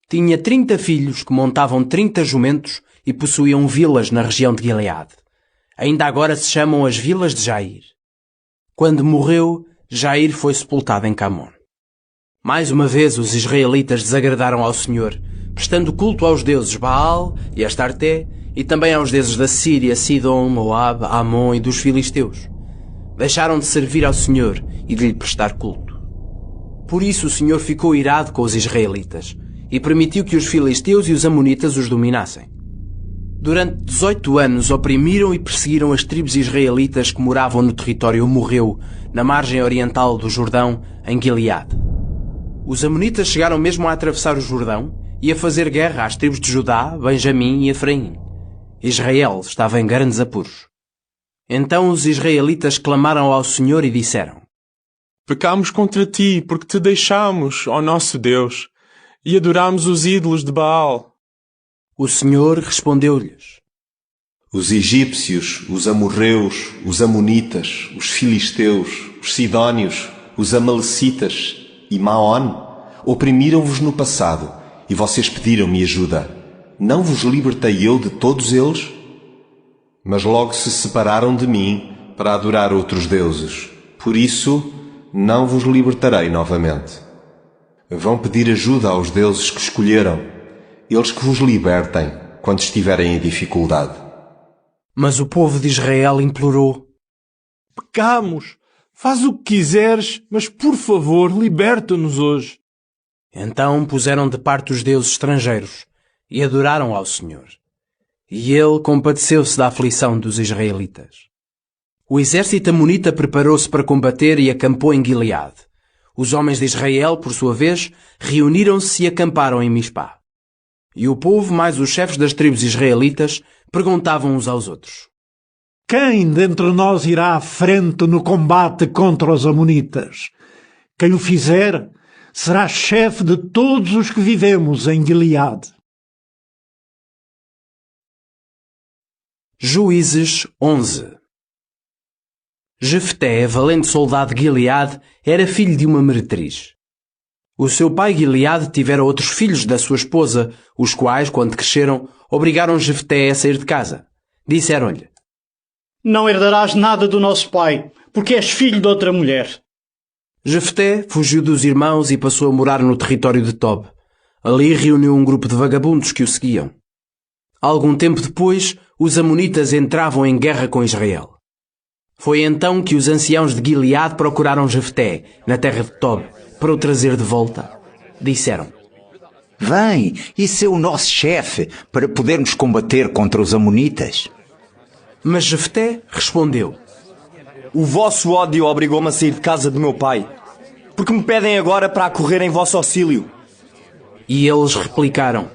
Tinha 30 filhos que montavam 30 jumentos e possuíam vilas na região de Gileade. Ainda agora se chamam as vilas de Jair. Quando morreu, Jair foi sepultado em Camon. Mais uma vez os israelitas desagradaram ao Senhor, prestando culto aos deuses Baal e Astarté e também aos deuses da Síria, Sidom, Moabe, Amon e dos filisteus. Deixaram de servir ao Senhor e de lhe prestar culto. Por isso o Senhor ficou irado com os israelitas e permitiu que os filisteus e os amonitas os dominassem. Durante 18 anos oprimiram e perseguiram as tribos israelitas que moravam no território Morreu, na margem oriental do Jordão, em Gileade. Os amonitas chegaram mesmo a atravessar o Jordão e a fazer guerra às tribos de Judá, Benjamim e Efraim. Israel estava em grandes apuros. Então os israelitas clamaram ao Senhor e disseram: Pecámos contra ti, porque te deixámos, ó nosso Deus, e adorámos os ídolos de Baal. O Senhor respondeu-lhes: Os egípcios, os amorreus, os amonitas, os filisteus, os sidónios, os amalecitas e Maón oprimiram-vos no passado e vocês pediram-me ajuda. Não vos libertei eu de todos eles? Mas logo se separaram de mim para adorar outros deuses. Por isso, não vos libertarei novamente. Vão pedir ajuda aos deuses que escolheram, eles que vos libertem quando estiverem em dificuldade. Mas o povo de Israel implorou: Pecamos, faz o que quiseres, mas por favor, liberta-nos hoje. Então puseram de parte os deuses estrangeiros e adoraram ao Senhor. E ele compadeceu-se da aflição dos israelitas. O exército amonita preparou-se para combater e acampou em Gileade. Os homens de Israel, por sua vez, reuniram-se e acamparam em Mispá. E o povo, mais os chefes das tribos israelitas, perguntavam uns aos outros: Quem dentre nós irá à frente no combate contra os amonitas? Quem o fizer será chefe de todos os que vivemos em Gileade. Juízes 11. Jefté, valente soldado de Gileade, era filho de uma meretriz. O seu pai Gileade tivera outros filhos da sua esposa, os quais, quando cresceram, obrigaram Jefté a sair de casa. Disseram-lhe: Não herdarás nada do nosso pai, porque és filho de outra mulher. Jefté fugiu dos irmãos e passou a morar no território de Tob. Ali reuniu um grupo de vagabundos que o seguiam. Algum tempo depois, os amonitas entravam em guerra com Israel. Foi então que os anciãos de Gileade procuraram Jefté, na terra de Tob, para o trazer de volta. Disseram: Vem e sê o nosso chefe, para podermos combater contra os amonitas. Mas Jefté respondeu: O vosso ódio obrigou-me a sair de casa de meu pai, porque me pedem agora para acorrer em vosso auxílio. E eles replicaram: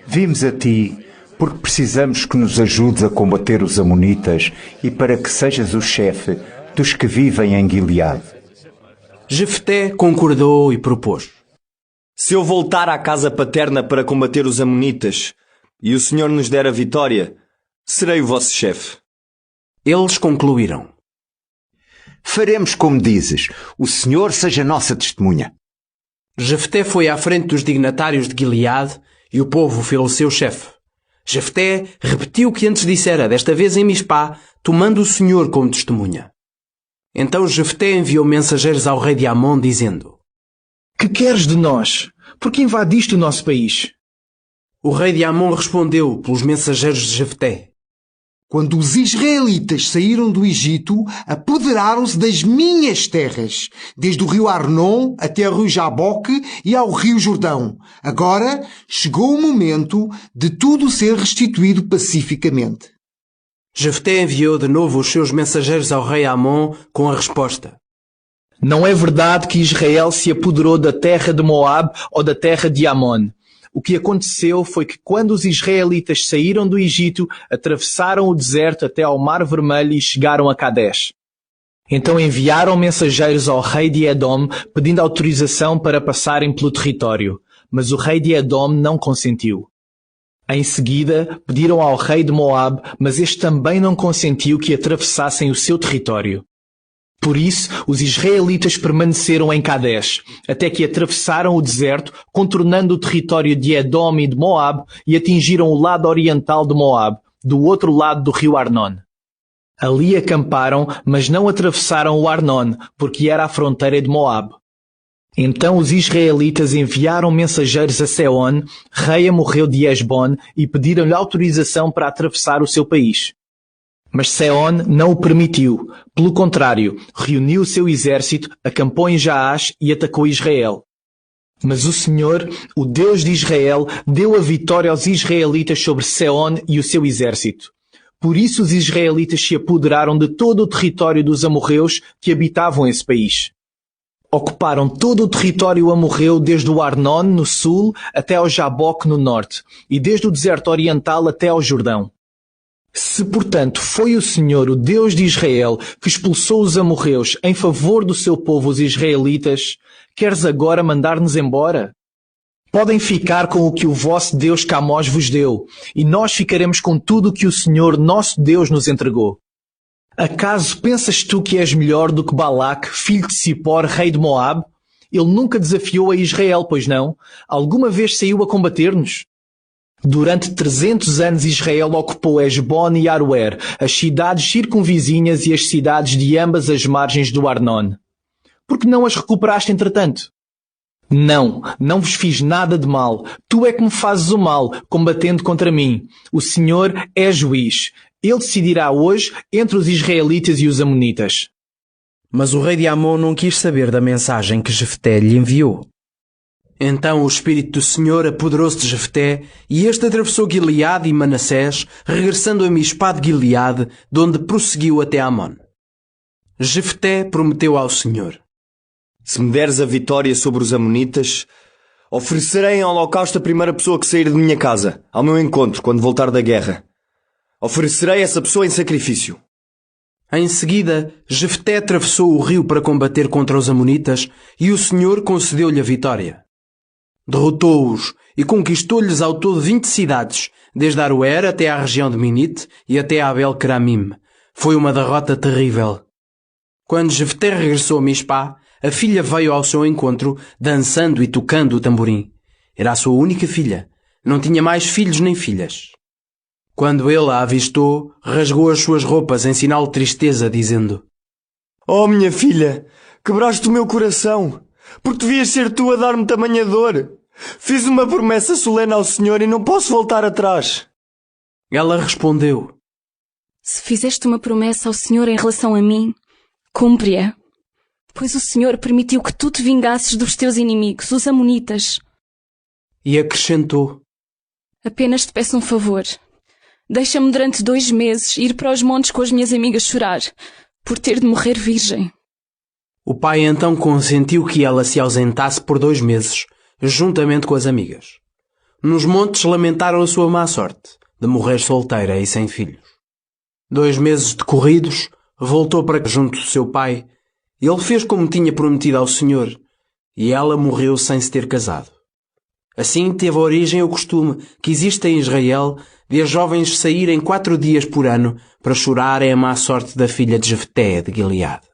Vimos a ti, porque precisamos que nos ajudes a combater os amonitas e para que sejas o chefe dos que vivem em Gileade. Jefté concordou e propôs: Se eu voltar à casa paterna para combater os amonitas e o Senhor nos der a vitória, serei o vosso chefe. Eles concluíram: Faremos como dizes, o Senhor seja nossa testemunha. Jefté foi à frente dos dignatários de Gileade e o povo fê-lo seu chefe. Jefté repetiu o que antes dissera, desta vez em Mispá, tomando o Senhor como testemunha. Então Jefté enviou mensageiros ao rei de Amon, dizendo: Que queres de nós? Porque invadiste o nosso país? O rei de Amon respondeu pelos mensageiros de Jefté: Quando os israelitas saíram do Egito, apoderaram-se das minhas terras, desde o rio Arnon até ao rio Jaboque e ao rio Jordão. Agora chegou o momento de tudo ser restituído pacificamente. Jefté enviou de novo os seus mensageiros ao rei Amon com a resposta: Não é verdade que Israel se apoderou da terra de Moabe ou da terra de Amon. O que aconteceu foi que quando os israelitas saíram do Egito, atravessaram o deserto até ao Mar Vermelho e chegaram a Cadesh. Então enviaram mensageiros ao rei de Edom pedindo autorização para passarem pelo território. mas o rei de Edom não consentiu. Em seguida, pediram ao rei de Moabe, mas este também não consentiu que atravessassem o seu território. Por isso, os israelitas permaneceram em Cades, até que atravessaram o deserto, contornando o território de Edom e de Moabe, e atingiram o lado oriental de Moabe, do outro lado do rio Arnon. Ali acamparam, mas não atravessaram o Arnon, porque era a fronteira de Moabe. Então os israelitas enviaram mensageiros a Seon, rei amorreu de Hesbon, e pediram-lhe autorização para atravessar o seu país. Mas Seon não o permitiu. Pelo contrário, reuniu o seu exército, acampou em Jaash e atacou Israel. Mas o Senhor, o Deus de Israel, deu a vitória aos israelitas sobre Seon e o seu exército. Por isso os israelitas se apoderaram de todo o território dos amorreus que habitavam esse país. Ocuparam todo o território amorreu desde o Arnon, no sul, até ao Jaboque, no norte, e desde o deserto oriental até ao Jordão. Se, portanto, foi o Senhor, o Deus de Israel, que expulsou os amorreus em favor do seu povo, os israelitas, queres agora mandar-nos embora? Podem ficar com o que o vosso Deus Camós vos deu, e nós ficaremos com tudo o que o Senhor, nosso Deus, nos entregou. Acaso pensas tu que és melhor do que Balaque, filho de Cipor, rei de Moabe? Ele nunca desafiou a Israel, pois não? Alguma vez saiu a combater-nos? Durante 300 anos Israel ocupou Hesbon e Aroer, as cidades circunvizinhas e as cidades de ambas as margens do Arnon. Por que não as recuperaste entretanto? Não vos fiz nada de mal. Tu é que me fazes o mal, combatendo contra mim. O Senhor é juiz. Ele decidirá hoje entre os israelitas e os amonitas. Mas o rei de Amon não quis saber da mensagem que Jefté lhe enviou. Então o Espírito do Senhor apoderou-se de Jefté, e este atravessou Gileade e Manassés, regressando a Mispá de Gileade, de onde prosseguiu até Amon. Jefté prometeu ao Senhor: Se me deres a vitória sobre os amonitas, oferecerei em holocausto a primeira pessoa que sair de minha casa, ao meu encontro, quando voltar da guerra. Oferecerei essa pessoa em sacrifício. Em seguida, Jefté atravessou o rio para combater contra os amonitas, e o Senhor concedeu-lhe a vitória. Derrotou-os e conquistou-lhes ao todo 20 cidades, desde Aroer até à região de Minite e até a Abel-Keramim. Foi uma derrota terrível. Quando Jefté regressou a Mispá, a filha veio ao seu encontro, dançando e tocando o tamborim. Era a sua única filha. Não tinha mais filhos nem filhas. Quando ele a avistou, rasgou as suas roupas em sinal de tristeza, dizendo: Oh, minha filha, quebraste o meu coração, porque devias ser tu a dar-me tamanha dor. Fiz uma promessa solene ao Senhor e não posso voltar atrás. Ela respondeu: Se fizeste uma promessa ao Senhor em relação a mim, cumpre-a. Pois o Senhor permitiu que tu te vingasses dos teus inimigos, os amonitas. E acrescentou: Apenas te peço um favor. Deixa-me durante 2 meses ir para os montes com as minhas amigas chorar, por ter de morrer virgem. O pai então consentiu que ela se ausentasse por 2 meses, juntamente com as amigas. Nos montes lamentaram a sua má sorte, de morrer solteira e sem filhos. 2 meses decorridos, voltou para junto do seu pai. Ele fez como tinha prometido ao Senhor, e ela morreu sem se ter casado. Assim teve origem o costume que existe em Israel de as jovens saírem 4 dias por ano para chorarem a má sorte da filha de Jefté de Gileade.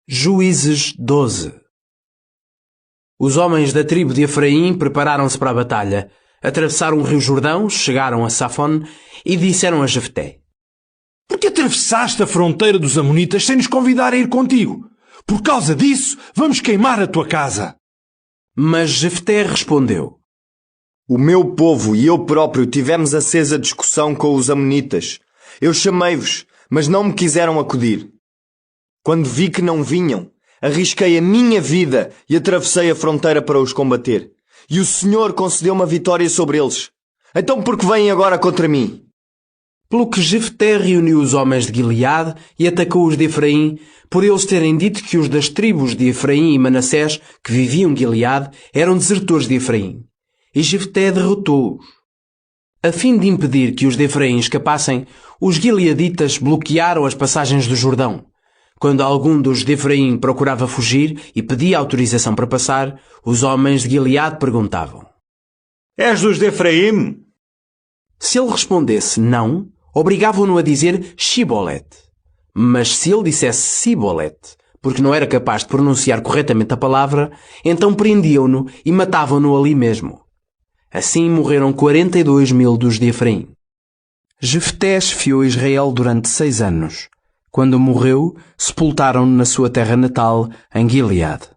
Juízes 12. Os homens da tribo de Efraim prepararam-se para a batalha, atravessaram o rio Jordão, chegaram a Safon e disseram a Jefté: Por que atravessaste a fronteira dos amonitas sem nos convidar a ir contigo? Por causa disso, vamos queimar a tua casa. Mas Jefté respondeu: O meu povo e eu próprio tivemos acesa discussão com os amonitas. Eu chamei-vos, mas não me quiseram acudir. Quando vi que não vinham, arrisquei a minha vida e atravessei a fronteira para os combater. E o Senhor concedeu-me a vitória sobre eles. Então por que vêm agora contra mim? Pelo que Jefté reuniu os homens de Gileade e atacou os de Efraim, por eles terem dito que os das tribos de Efraim e Manassés, que viviam em Gileade, eram desertores de Efraim. E Jefté derrotou-os. A fim de impedir que os de Efraim escapassem, os gileaditas bloquearam as passagens do Jordão. Quando algum dos de Efraim procurava fugir e pedia autorização para passar, os homens de Gileade perguntavam: És dos de Efraim? Se ele respondesse não, obrigavam-no a dizer Shibolete. Mas se ele dissesse Sibolete, porque não era capaz de pronunciar corretamente a palavra, então prendiam-no e matavam-no ali mesmo. Assim morreram 42.000 dos de Efraim. Jefté esfiou Israel durante 6 anos. Quando morreu, sepultaram-no na sua terra natal, em Gileade.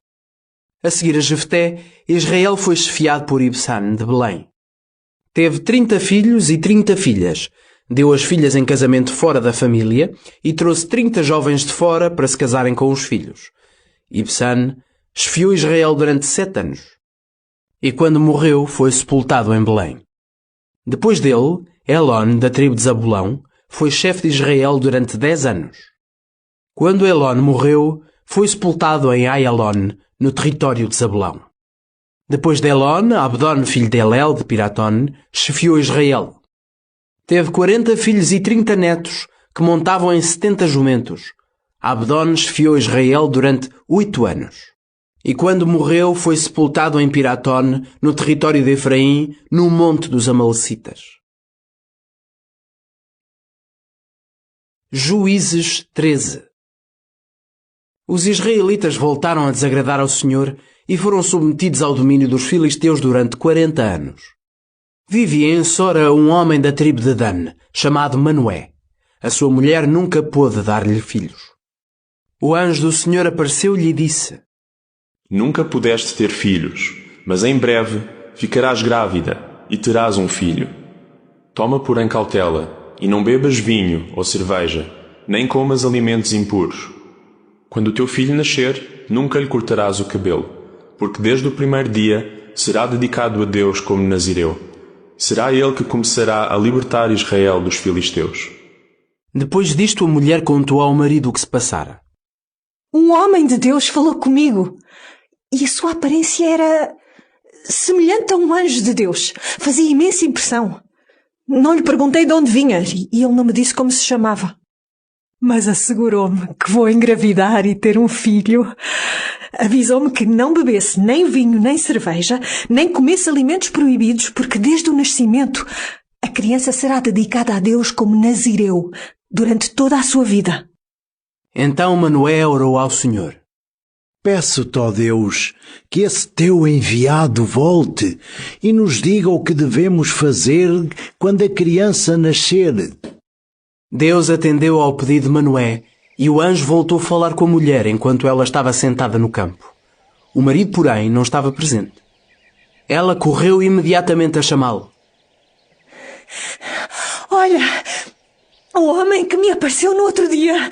A seguir a Jefté, Israel foi esfiado por Ibsan de Belém. Teve 30 filhos e 30 filhas. Deu as filhas em casamento fora da família e trouxe 30 jovens de fora para se casarem com os filhos. Ibsan esfiou Israel durante 7 anos. E quando morreu, foi sepultado em Belém. Depois dele, Elon, da tribo de Zabulão, foi chefe de Israel durante 10 anos. Quando Elon morreu, foi sepultado em Aialon, no território de Zabulão. Depois de Elon, Abdon, filho de Elel, de Piraton, chefiou Israel. Teve 40 filhos e 30 netos, que montavam em 70 jumentos. Abdon chefiou Israel durante 8 anos. E quando morreu, foi sepultado em Piraton, no território de Efraim, no monte dos Amalecitas. Juízes 13. Os israelitas voltaram a desagradar ao Senhor e foram submetidos ao domínio dos filisteus durante 40 anos. Vivia em Sora um homem da tribo de Dan, chamado Manoé. A sua mulher nunca pôde dar-lhe filhos. O anjo do Senhor apareceu-lhe e disse: Nunca pudeste ter filhos, mas em breve ficarás grávida e terás um filho. Toma, porém, cautela, e não bebas vinho ou cerveja, nem comas alimentos impuros. Quando o teu filho nascer, nunca lhe cortarás o cabelo, porque desde o primeiro dia será dedicado a Deus como nazireu. Será ele que começará a libertar Israel dos filisteus. Depois disto, a mulher contou ao marido o que se passara. Um homem de Deus falou comigo, e a sua aparência era semelhante a um anjo de Deus. Fazia imensa impressão. Não lhe perguntei de onde vinha, e ele não me disse como se chamava. Mas assegurou-me que vou engravidar e ter um filho. Avisou-me que não bebesse nem vinho nem cerveja, nem comesse alimentos proibidos, porque desde o nascimento a criança será dedicada a Deus como nazireu durante toda a sua vida. Então Manoé orou ao Senhor. Peço-te, ó Deus, que esse teu enviado volte e nos diga o que devemos fazer quando a criança nascer. Deus atendeu ao pedido de Manoé e o anjo voltou a falar com a mulher enquanto ela estava sentada no campo. O marido, porém, não estava presente. Ela correu imediatamente a chamá-lo. Olha, o homem que me apareceu no outro dia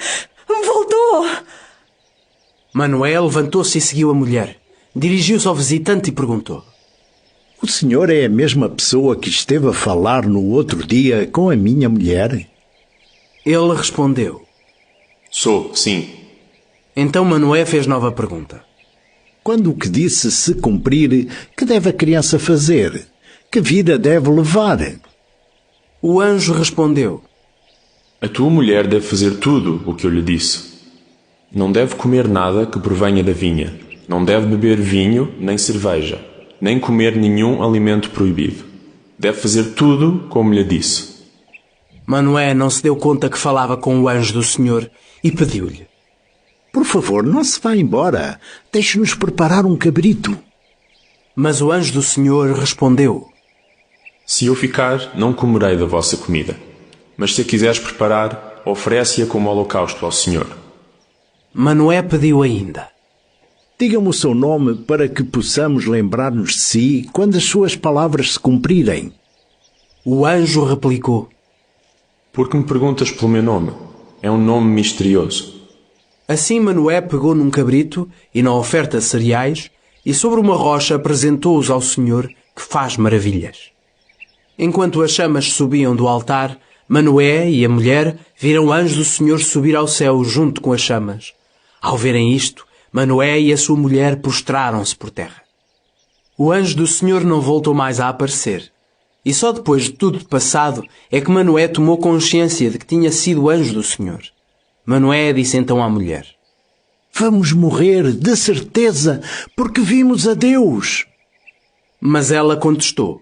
voltou. Manoé levantou-se e seguiu a mulher. Dirigiu-se ao visitante e perguntou: O senhor é a mesma pessoa que esteve a falar no outro dia com a minha mulher? Ele respondeu: Sou, sim. Então Manoé fez nova pergunta. Quando o que disse se cumprir, que deve a criança fazer? Que vida deve levar? O anjo respondeu: A tua mulher deve fazer tudo o que eu lhe disse. Não deve comer nada que provenha da vinha. Não deve beber vinho nem cerveja, nem comer nenhum alimento proibido. Deve fazer tudo como lhe disse. Manoé não se deu conta que falava com o anjo do Senhor e pediu-lhe: Por favor, não se vá embora. Deixe-nos preparar um cabrito. Mas o anjo do Senhor respondeu: Se eu ficar, não comerei da vossa comida. Mas se a quiseres preparar, oferece-a como holocausto ao Senhor. Manoé pediu ainda: Diga-me o seu nome para que possamos lembrar-nos de si quando as suas palavras se cumprirem. O anjo replicou: Por que me perguntas pelo meu nome? É um nome misterioso. Assim Manoé pegou num cabrito e na oferta de cereais e sobre uma rocha apresentou-os ao Senhor, que faz maravilhas. Enquanto as chamas subiam do altar, Manoé e a mulher viram o anjo do Senhor subir ao céu junto com as chamas. Ao verem isto, Manoé e a sua mulher prostraram-se por terra. O anjo do Senhor não voltou mais a aparecer. E só depois de tudo passado é que Manoé tomou consciência de que tinha sido o anjo do Senhor. Manoé disse então à mulher: Vamos morrer, de certeza, porque vimos a Deus. Mas ela contestou: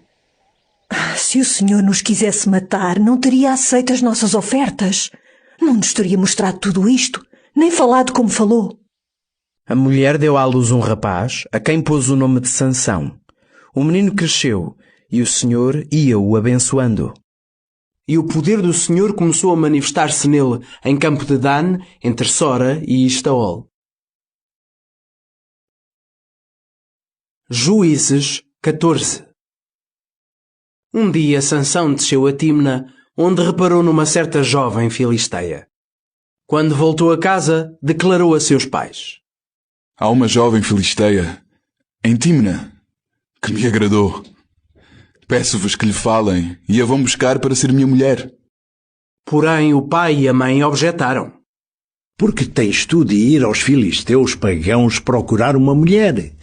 Se o Senhor nos quisesse matar, não teria aceito as nossas ofertas. Não nos teria mostrado tudo isto, nem falado como falou. A mulher deu à luz um rapaz, a quem pôs o nome de Sansão. O menino cresceu, e o Senhor ia-o abençoando. E o poder do Senhor começou a manifestar-se nele em campo de Dan, entre Sora e Estaol. Juízes 14. Um dia Sansão desceu a Tímna, onde reparou numa certa jovem filisteia. Quando voltou a casa, declarou a seus pais: Há uma jovem filisteia, em Tímna, que me agradou. Peço-vos que lhe falem e a vão buscar para ser minha mulher. Porém o pai e a mãe objetaram: Porque tens tu de ir aos filisteus pagãos procurar uma mulher?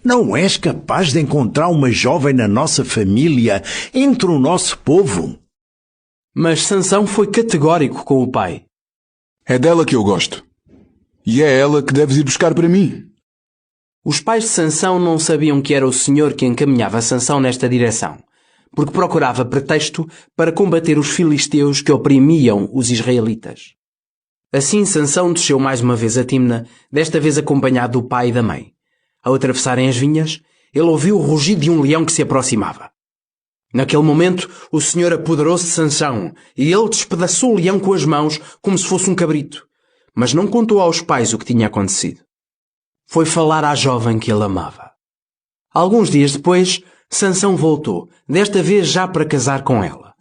Não és capaz de encontrar uma jovem na nossa família, entre o nosso povo? Mas Sansão foi categórico com o pai. É dela que eu gosto. E é ela que deves ir buscar para mim. Os pais de Sansão não sabiam que era o Senhor que encaminhava Sansão nesta direção, porque procurava pretexto para combater os filisteus que oprimiam os israelitas. Assim Sansão desceu mais uma vez a Tímna, desta vez acompanhado do pai e da mãe. Ao atravessarem as vinhas, ele ouviu o rugido de um leão que se aproximava. Naquele momento, o Senhor apoderou-se de Sansão e ele despedaçou o leão com as mãos como se fosse um cabrito, mas não contou aos pais o que tinha acontecido. Foi falar à jovem que ele amava. Alguns dias depois, Sansão voltou, desta vez já para casar com ela.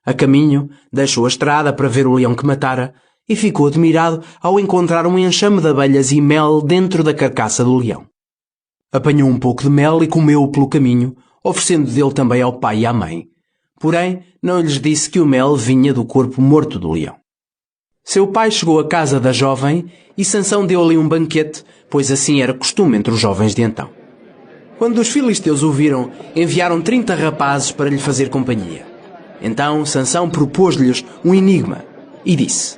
A caminho, deixou a estrada para ver o leão que matara e ficou admirado ao encontrar um enxame de abelhas e mel dentro da carcaça do leão. Apanhou um pouco de mel e comeu-o pelo caminho, oferecendo dele também ao pai e à mãe. Porém, não lhes disse que o mel vinha do corpo morto do leão. Seu pai chegou à casa da jovem e Sansão deu-lhe um banquete, pois assim era costume entre os jovens de então. Quando os filisteus o viram, enviaram 30 rapazes para lhe fazer companhia. Então Sansão propôs-lhes um enigma e disse: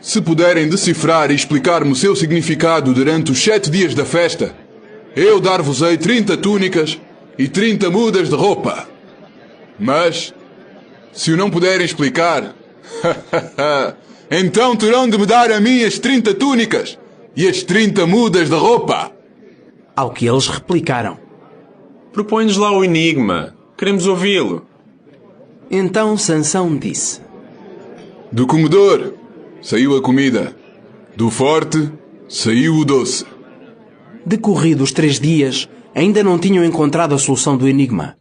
Se puderem decifrar e explicar-me o seu significado durante os 7 dias da festa, eu dar-vos-ei 30 túnicas e 30 mudas de roupa. Mas, se o não puderem explicar, então terão de me dar a mim as 30 túnicas e as 30 mudas de roupa. Ao que eles replicaram: Propõe-nos lá o enigma. Queremos ouvi-lo. Então Sansão disse: Do comedor saiu a comida, do forte saiu o doce. Decorridos 3 dias, ainda não tinham encontrado a solução do enigma.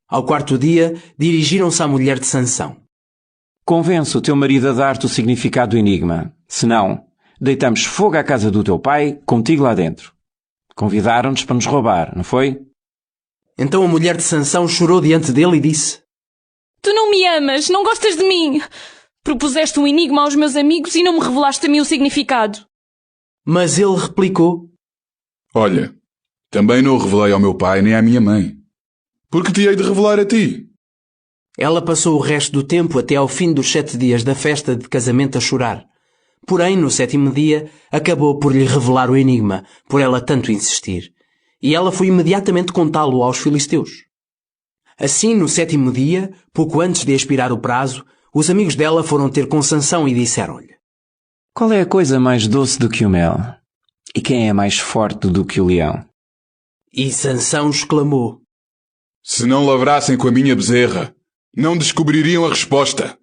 Ao 4º dia, dirigiram-se à mulher de Sansão. Convence o teu marido a dar-te o significado do enigma. Senão, deitamos fogo à casa do teu pai, contigo lá dentro. Convidaram-nos para nos roubar, não foi? Então a mulher de Sansão chorou diante dele e disse: Tu não me amas, não gostas de mim. Propuseste um enigma aos meus amigos e não me revelaste a mim o significado. Mas ele replicou: Olha, também não o revelei ao meu pai nem à minha mãe. Por que te hei de revelar a ti? Ela passou o resto do tempo até ao fim dos 7 dias da festa de casamento a chorar. Porém, no 7º dia, acabou por lhe revelar o enigma, por ela tanto insistir. E ela foi imediatamente contá-lo aos filisteus. Assim, no 7º dia, pouco antes de expirar o prazo, os amigos dela foram ter com Sansão e disseram-lhe: Qual é a coisa mais doce do que o mel? E quem é mais forte do que o leão? E Sansão exclamou: Se não lavrassem com a minha bezerra, não descobririam a resposta.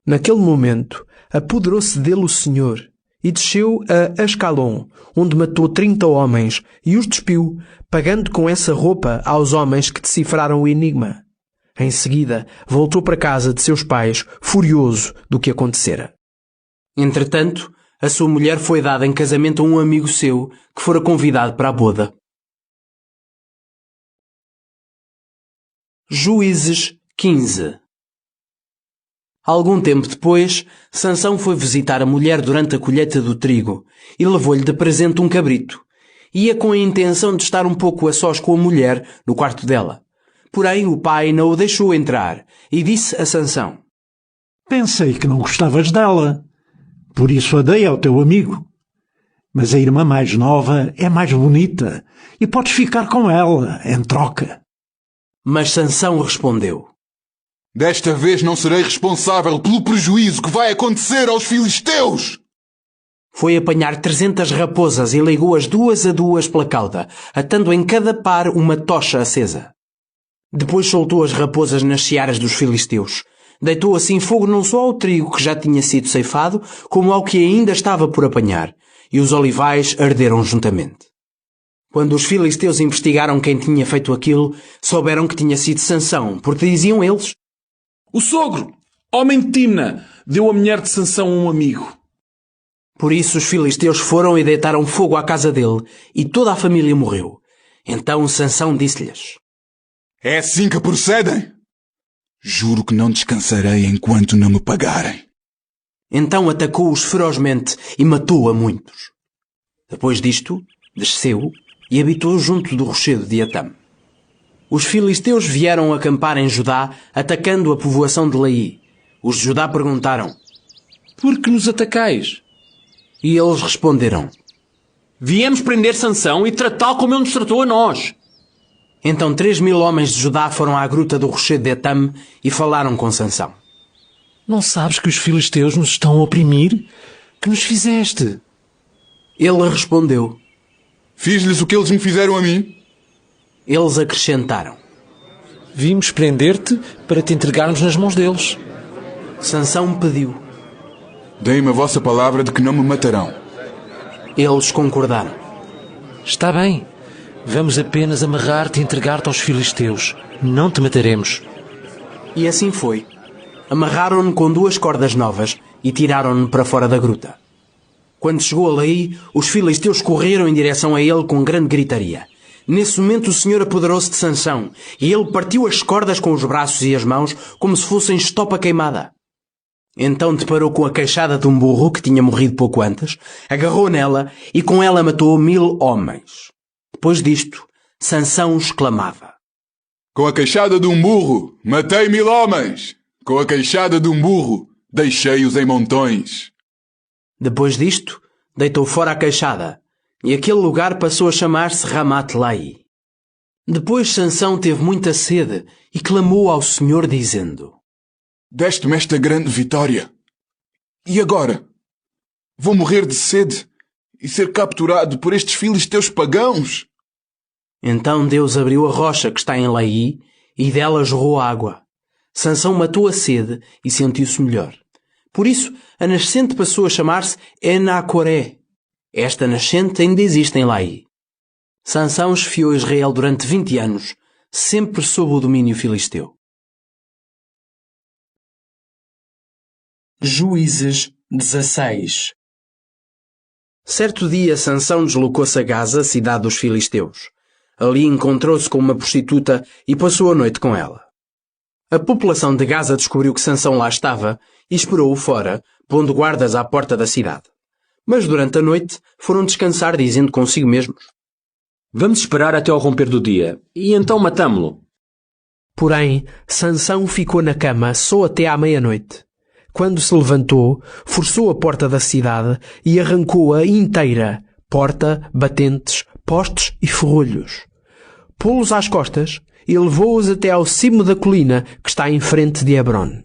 Naquele momento, apoderou-se dele o Senhor e desceu a Ascalon, onde matou 30 homens e os despiu, pagando com essa roupa aos homens que decifraram o enigma. Em seguida, voltou para casa de seus pais, furioso do que acontecera. Entretanto, a sua mulher foi dada em casamento a um amigo seu, que fora convidado para a boda. Juízes 15. Algum tempo depois, Sansão foi visitar a mulher durante a colheita do trigo e levou-lhe de presente um cabrito. Ia com a intenção de estar um pouco a sós com a mulher no quarto dela. Porém, o pai não o deixou entrar e disse a Sansão: Pensei que não gostavas dela, por isso a dei ao teu amigo. Mas a irmã mais nova é mais bonita e podes ficar com ela em troca. Mas Sansão respondeu: Desta vez não serei responsável pelo prejuízo que vai acontecer aos filisteus. Foi apanhar 300 raposas e ligou-as 2 a 2 pela cauda, atando em cada par uma tocha acesa. Depois soltou as raposas nas searas dos filisteus. Deitou assim fogo não só ao trigo que já tinha sido ceifado, como ao que ainda estava por apanhar, e os olivais arderam juntamente. Quando os filisteus investigaram quem tinha feito aquilo, souberam que tinha sido Sansão, porque diziam eles: O sogro, homem de Timna, deu a mulher de Sansão a um amigo. Por isso os filisteus foram e deitaram fogo à casa dele, e toda a família morreu. Então Sansão disse-lhes: É assim que procedem? Juro que não descansarei enquanto não me pagarem. Então atacou-os ferozmente e matou a muitos. Depois disto, desceu e habitou junto do rochedo de Etam. Os filisteus vieram acampar em Judá, atacando a povoação de Laí. Os de Judá perguntaram: Por que nos atacais? E eles responderam: Viemos prender Sansão e tratá-lo como ele nos tratou a nós. Então 3.000 homens de Judá foram à gruta do rochedo de Etam e falaram com Sansão. Não sabes que os filisteus nos estão a oprimir? Que nos fizeste? Ele respondeu: Fiz-lhes o que eles me fizeram a mim. Eles acrescentaram: Vimos prender-te para te entregarmos nas mãos deles. Sansão pediu: Deem-me a vossa palavra de que não me matarão. Eles concordaram: Está bem. Vamos apenas amarrar-te e entregar-te aos filisteus. Não te mataremos. E assim foi. Amarraram-no com 2 cordas novas e tiraram-no para fora da gruta. Quando chegou a Laí, os filisteus correram em direção a ele com grande gritaria. Nesse momento o Senhor apoderou-se de Sansão e ele partiu as cordas com os braços e as mãos como se fossem estopa queimada. Então deparou com a queixada de um burro que tinha morrido pouco antes, agarrou nela e com ela matou 1.000 homens. Depois disto, Sansão exclamava: Com a queixada de um burro, matei 1.000 homens. Com a queixada de um burro, deixei-os em montões. Depois disto, deitou fora a queixada, e aquele lugar passou a chamar-se Ramat-Lai. Depois Sansão teve muita sede e clamou ao Senhor dizendo: Deste-me esta grande vitória. E agora? Vou morrer de sede e ser capturado por estes filisteus pagãos? Então Deus abriu a rocha que está em Laí e dela jorrou água. Sansão matou a sede e sentiu-se melhor. Por isso, a nascente passou a chamar-se Enacoré. Esta nascente ainda existe em Laí. Sansão esfiou Israel durante 20 anos, sempre sob o domínio filisteu. Juízes 16. Certo dia Sansão deslocou-se a Gaza, cidade dos filisteus. Ali encontrou-se com uma prostituta e passou a noite com ela. A população de Gaza descobriu que Sansão lá estava e esperou-o fora, pondo guardas à porta da cidade. Mas durante a noite foram descansar dizendo consigo mesmos: Vamos esperar até ao romper do dia e então matamo-lo. Porém, Sansão ficou na cama só até à meia-noite. Quando se levantou, forçou a porta da cidade e arrancou-a inteira, porta, batentes, postes e ferrolhos. Pô-los às costas e levou-os até ao cimo da colina que está em frente de Hebron.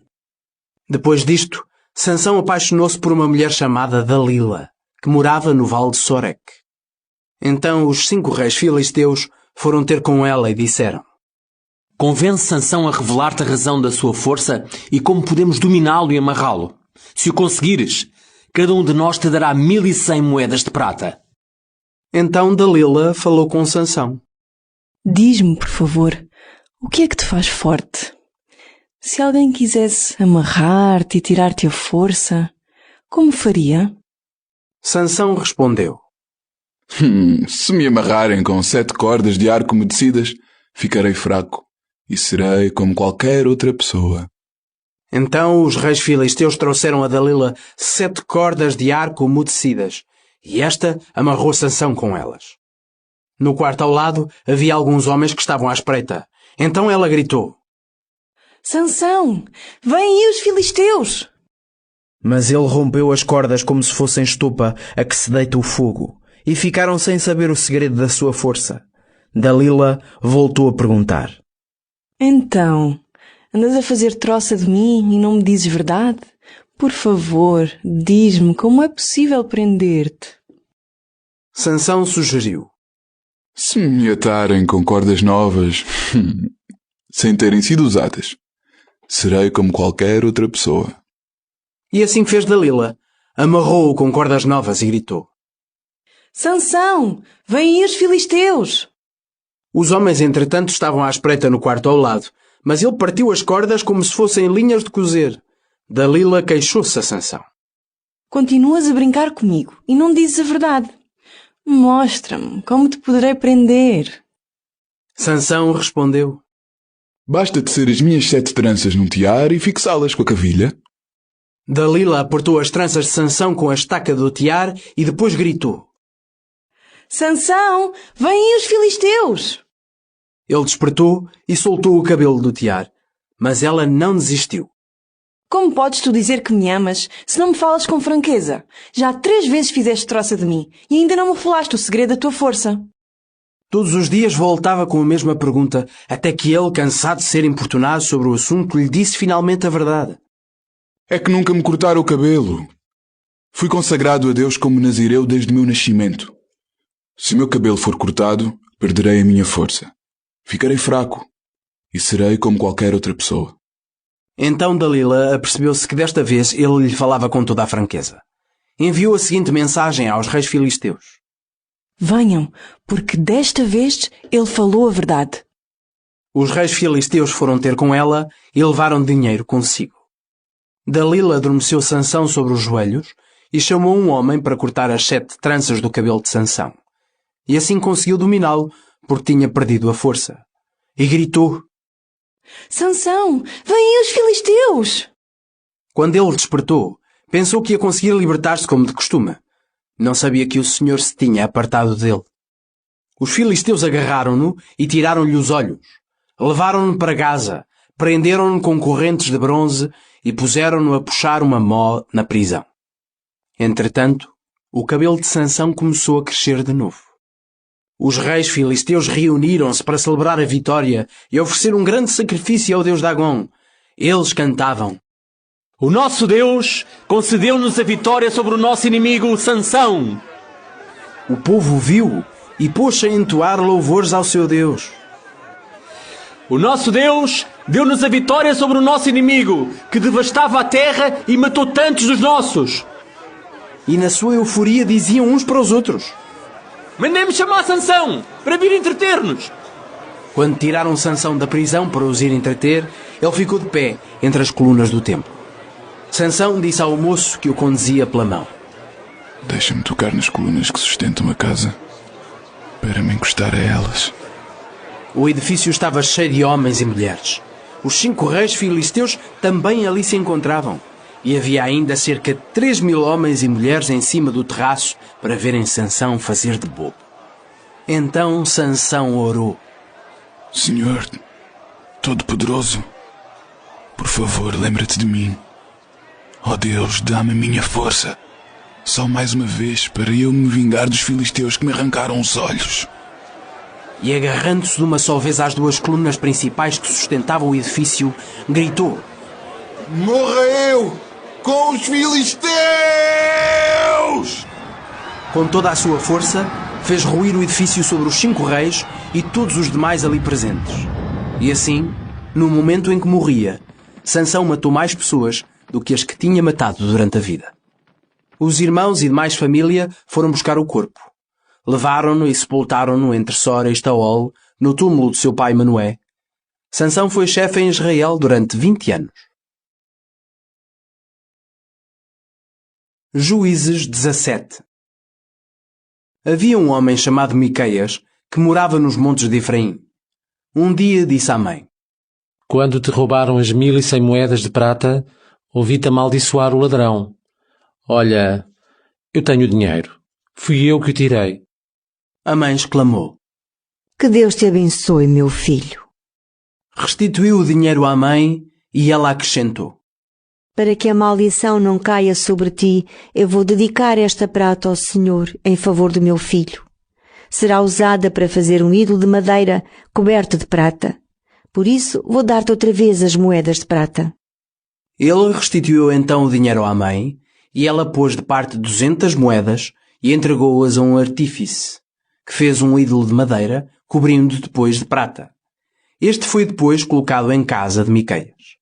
Depois disto, Sansão apaixonou-se por uma mulher chamada Dalila, que morava no vale de Sorek. Então os 5 reis filisteus foram ter com ela e disseram: Convence Sansão a revelar-te a razão da sua força e como podemos dominá-lo e amarrá-lo. Se o conseguires, cada um de nós te dará 1.100 moedas de prata. Então Dalila falou com Sansão: Diz-me, por favor, o que é que te faz forte? Se alguém quisesse amarrar-te e tirar-te a força, como faria? Sansão respondeu: Se me amarrarem com 7 cordas de arco umedecidas, ficarei fraco e serei como qualquer outra pessoa. Então os reis filisteus trouxeram a Dalila 7 cordas de arco umedecidas, e esta amarrou Sansão com elas. No quarto ao lado havia alguns homens que estavam à espreita. Então ela gritou: Sansão, vêm aí os filisteus! Mas ele rompeu as cordas como se fossem estopa a que se deita o fogo, e ficaram sem saber o segredo da sua força. Dalila voltou a perguntar. Então, andas a fazer troça de mim e não me dizes verdade? Por favor, diz-me como é possível prender-te. Sansão sugeriu. Se me atarem com cordas novas, sem terem sido usadas, serei como qualquer outra pessoa. E assim fez Dalila. Amarrou-o com cordas novas e gritou. Sansão, vêm aí os filisteus! Os homens, entretanto, estavam à espreita no quarto ao lado, mas ele partiu as cordas como se fossem linhas de cozer. Dalila queixou-se a Sansão. Continuas a brincar comigo e não dizes a verdade. Mostra-me como te poderei prender. Sansão respondeu. Basta tecer as minhas 7 tranças num tiar e fixá-las com a cavilha. Dalila apertou as tranças de Sansão com a estaca do tiar e depois gritou. Sansão, vêm aí os filisteus! Ele despertou e soltou o cabelo do tiar, mas ela não desistiu. Como podes tu dizer que me amas se não me falas com franqueza? Já 3 vezes fizeste troça de mim e ainda não me falaste o segredo da tua força. Todos os dias voltava com a mesma pergunta, até que ele, cansado de ser importunado sobre o assunto, lhe disse finalmente a verdade. É que nunca me cortaram o cabelo. Fui consagrado a Deus como nazireu desde o meu nascimento. Se o meu cabelo for cortado, perderei a minha força. Ficarei fraco e serei como qualquer outra pessoa. Então Dalila apercebeu-se que desta vez ele lhe falava com toda a franqueza. Enviou a seguinte mensagem aos reis filisteus. Venham, porque desta vez ele falou a verdade. Os reis filisteus foram ter com ela e levaram dinheiro consigo. Dalila adormeceu Sansão sobre os joelhos e chamou um homem para cortar as 7 tranças do cabelo de Sansão. E assim conseguiu dominá-lo, porque tinha perdido a força. E gritou. Sansão, vêm aí os filisteus! Quando ele despertou, pensou que ia conseguir libertar-se como de costume. Não sabia que o Senhor se tinha apartado dele. Os filisteus agarraram-no e tiraram-lhe os olhos. Levaram-no para Gaza, prenderam-no com correntes de bronze e puseram-no a puxar uma mó na prisão. Entretanto, o cabelo de Sansão começou a crescer de novo. Os reis filisteus reuniram-se para celebrar a vitória e oferecer um grande sacrifício ao deus Dagom. Eles cantavam. O nosso Deus concedeu-nos a vitória sobre o nosso inimigo Sansão. O povo viu e pôs-se a entoar louvores ao seu Deus. O nosso Deus deu-nos a vitória sobre o nosso inimigo, que devastava a terra e matou tantos dos nossos. E na sua euforia diziam uns para os outros. Mandemos chamar Sansão para vir entreter-nos. Quando tiraram Sansão da prisão para os ir entreter, ele ficou de pé entre as colunas do templo. Sansão disse ao moço que o conduzia pela mão. Deixa-me tocar nas colunas que sustentam a casa, para me encostar a elas. O edifício estava cheio de homens e mulheres. Os 5 reis filisteus também ali se encontravam. E havia ainda cerca de 3.000 homens e mulheres em cima do terraço para verem Sansão fazer de bobo. Então Sansão orou. Senhor, Todo-Poderoso, por favor, lembra-te de mim. Ó Deus, dá-me a minha força. Só mais uma vez para eu me vingar dos filisteus que me arrancaram os olhos. E agarrando-se de uma só vez às 2 colunas principais que sustentavam o edifício, gritou. Morra eu com os filisteus! Com toda a sua força, fez ruir o edifício sobre os 5 reis e todos os demais ali presentes. E assim, no momento em que morria, Sansão matou mais pessoas do que as que tinha matado durante a vida. Os irmãos e demais família foram buscar o corpo. Levaram-no e sepultaram-no entre Sora e Estaol, no túmulo de seu pai Manoé. Sansão foi chefe em Israel durante 20 anos. Juízes 17. Havia um homem chamado Miqueias que morava nos montes de Efraim. Um dia disse à mãe: Quando te roubaram as 1.100 moedas de prata, ouvi-te amaldiçoar o ladrão. Olha, eu tenho dinheiro. Fui eu que o tirei. A mãe exclamou: Que Deus te abençoe, meu filho. Restituiu o dinheiro à mãe e ela acrescentou: Para que a maldição não caia sobre ti, eu vou dedicar esta prata ao Senhor em favor do meu filho. Será usada para fazer um ídolo de madeira coberto de prata. Por isso, vou dar-te outra vez as moedas de prata. Ele restituiu então o dinheiro à mãe, e ela pôs de parte 200 moedas e entregou-as a um artífice, que fez um ídolo de madeira, cobrindo depois de prata. Este foi depois colocado em casa de Miqueias.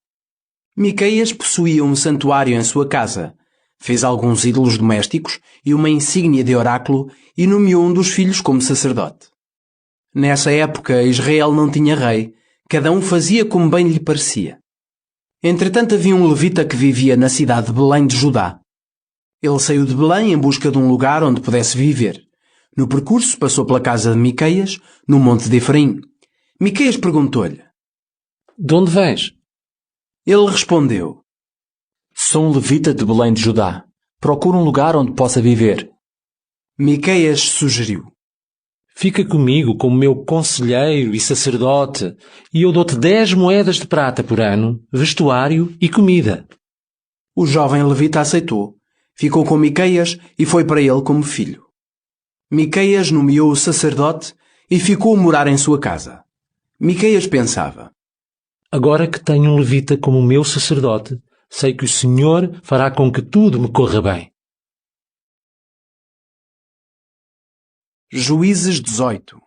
Miqueias possuía um santuário em sua casa, fez alguns ídolos domésticos e uma insígnia de oráculo e nomeou um dos filhos como sacerdote. Nessa época, Israel não tinha rei, cada um fazia como bem lhe parecia. Entretanto, havia um levita que vivia na cidade de Belém de Judá. Ele saiu de Belém em busca de um lugar onde pudesse viver. No percurso, passou pela casa de Miqueias, no monte de Efraim. Miqueias perguntou-lhe: De onde vens? Ele respondeu: Sou um levita de Belém de Judá. Procuro um lugar onde possa viver. Miqueias sugeriu: Fica comigo como meu conselheiro e sacerdote, e eu dou-te 10 moedas de prata por ano, vestuário e comida. O jovem levita aceitou, ficou com Miqueias e foi para ele como filho. Miqueias nomeou o sacerdote e ficou a morar em sua casa. Miqueias pensava: Agora que tenho um levita como meu sacerdote, sei que o Senhor fará com que tudo me corra bem. Juízes 18.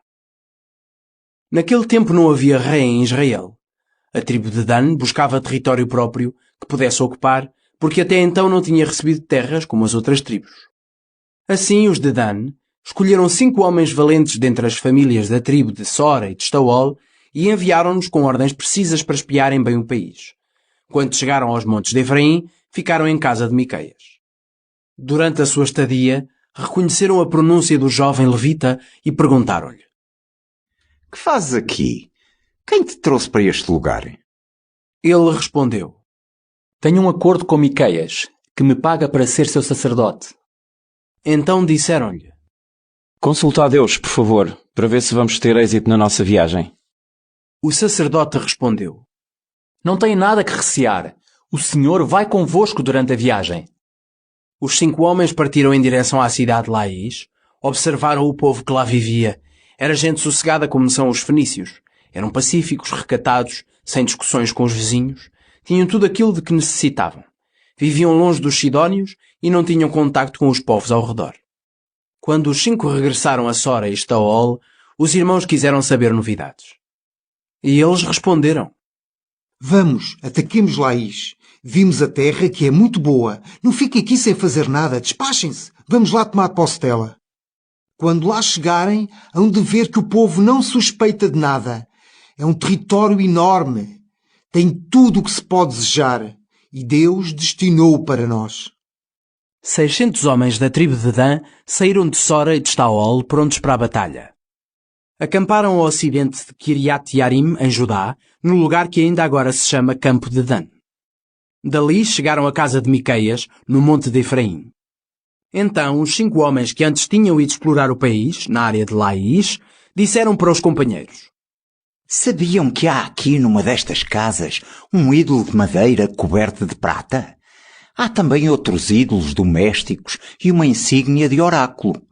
Naquele tempo não havia rei em Israel. A tribo de Dan buscava território próprio que pudesse ocupar, porque até então não tinha recebido terras como as outras tribos. Assim, os de Dan escolheram 5 homens valentes dentre as famílias da tribo de Sora e de Estaol e enviaram-nos com ordens precisas para espiarem bem o país. Quando chegaram aos montes de Efraim, ficaram em casa de Miqueias. Durante a sua estadia, reconheceram a pronúncia do jovem levita e perguntaram-lhe: Que fazes aqui? Quem te trouxe para este lugar? Ele respondeu: Tenho um acordo com Miqueias, que me paga para ser seu sacerdote. Então disseram-lhe: Consulta a Deus, por favor, para ver se vamos ter êxito na nossa viagem. O sacerdote respondeu: Não tem nada que recear. O Senhor vai convosco durante a viagem. Os 5 homens partiram em direção à cidade de Laís, observaram o povo que lá vivia. Era gente sossegada como são os fenícios. Eram pacíficos, recatados, sem discussões com os vizinhos. Tinham tudo aquilo de que necessitavam. Viviam longe dos sidónios e não tinham contacto com os povos ao redor. Quando os 5 regressaram a Sora e Estaol, os irmãos quiseram saber novidades. E eles responderam: Vamos, ataquemos Laís. Vimos a terra que é muito boa. Não fiquem aqui sem fazer nada. Despachem-se. Vamos lá tomar posse dela. Quando lá chegarem, hão de ver que o povo não suspeita de nada. É um território enorme. Tem tudo o que se pode desejar. E Deus destinou-o para nós. 600 homens da tribo de Dan saíram de Sora e de Estaol prontos para a batalha. Acamparam ao ocidente de Kiriat Yarim, em Judá, no lugar que ainda agora se chama Campo de Dan. Dali chegaram à casa de Miqueias, no monte de Efraim. Então, os 5 homens que antes tinham ido explorar o país, na área de Laís, disseram para os companheiros: Sabiam que há aqui numa destas casas um ídolo de madeira coberto de prata? Há também outros ídolos domésticos e uma insígnia de oráculo.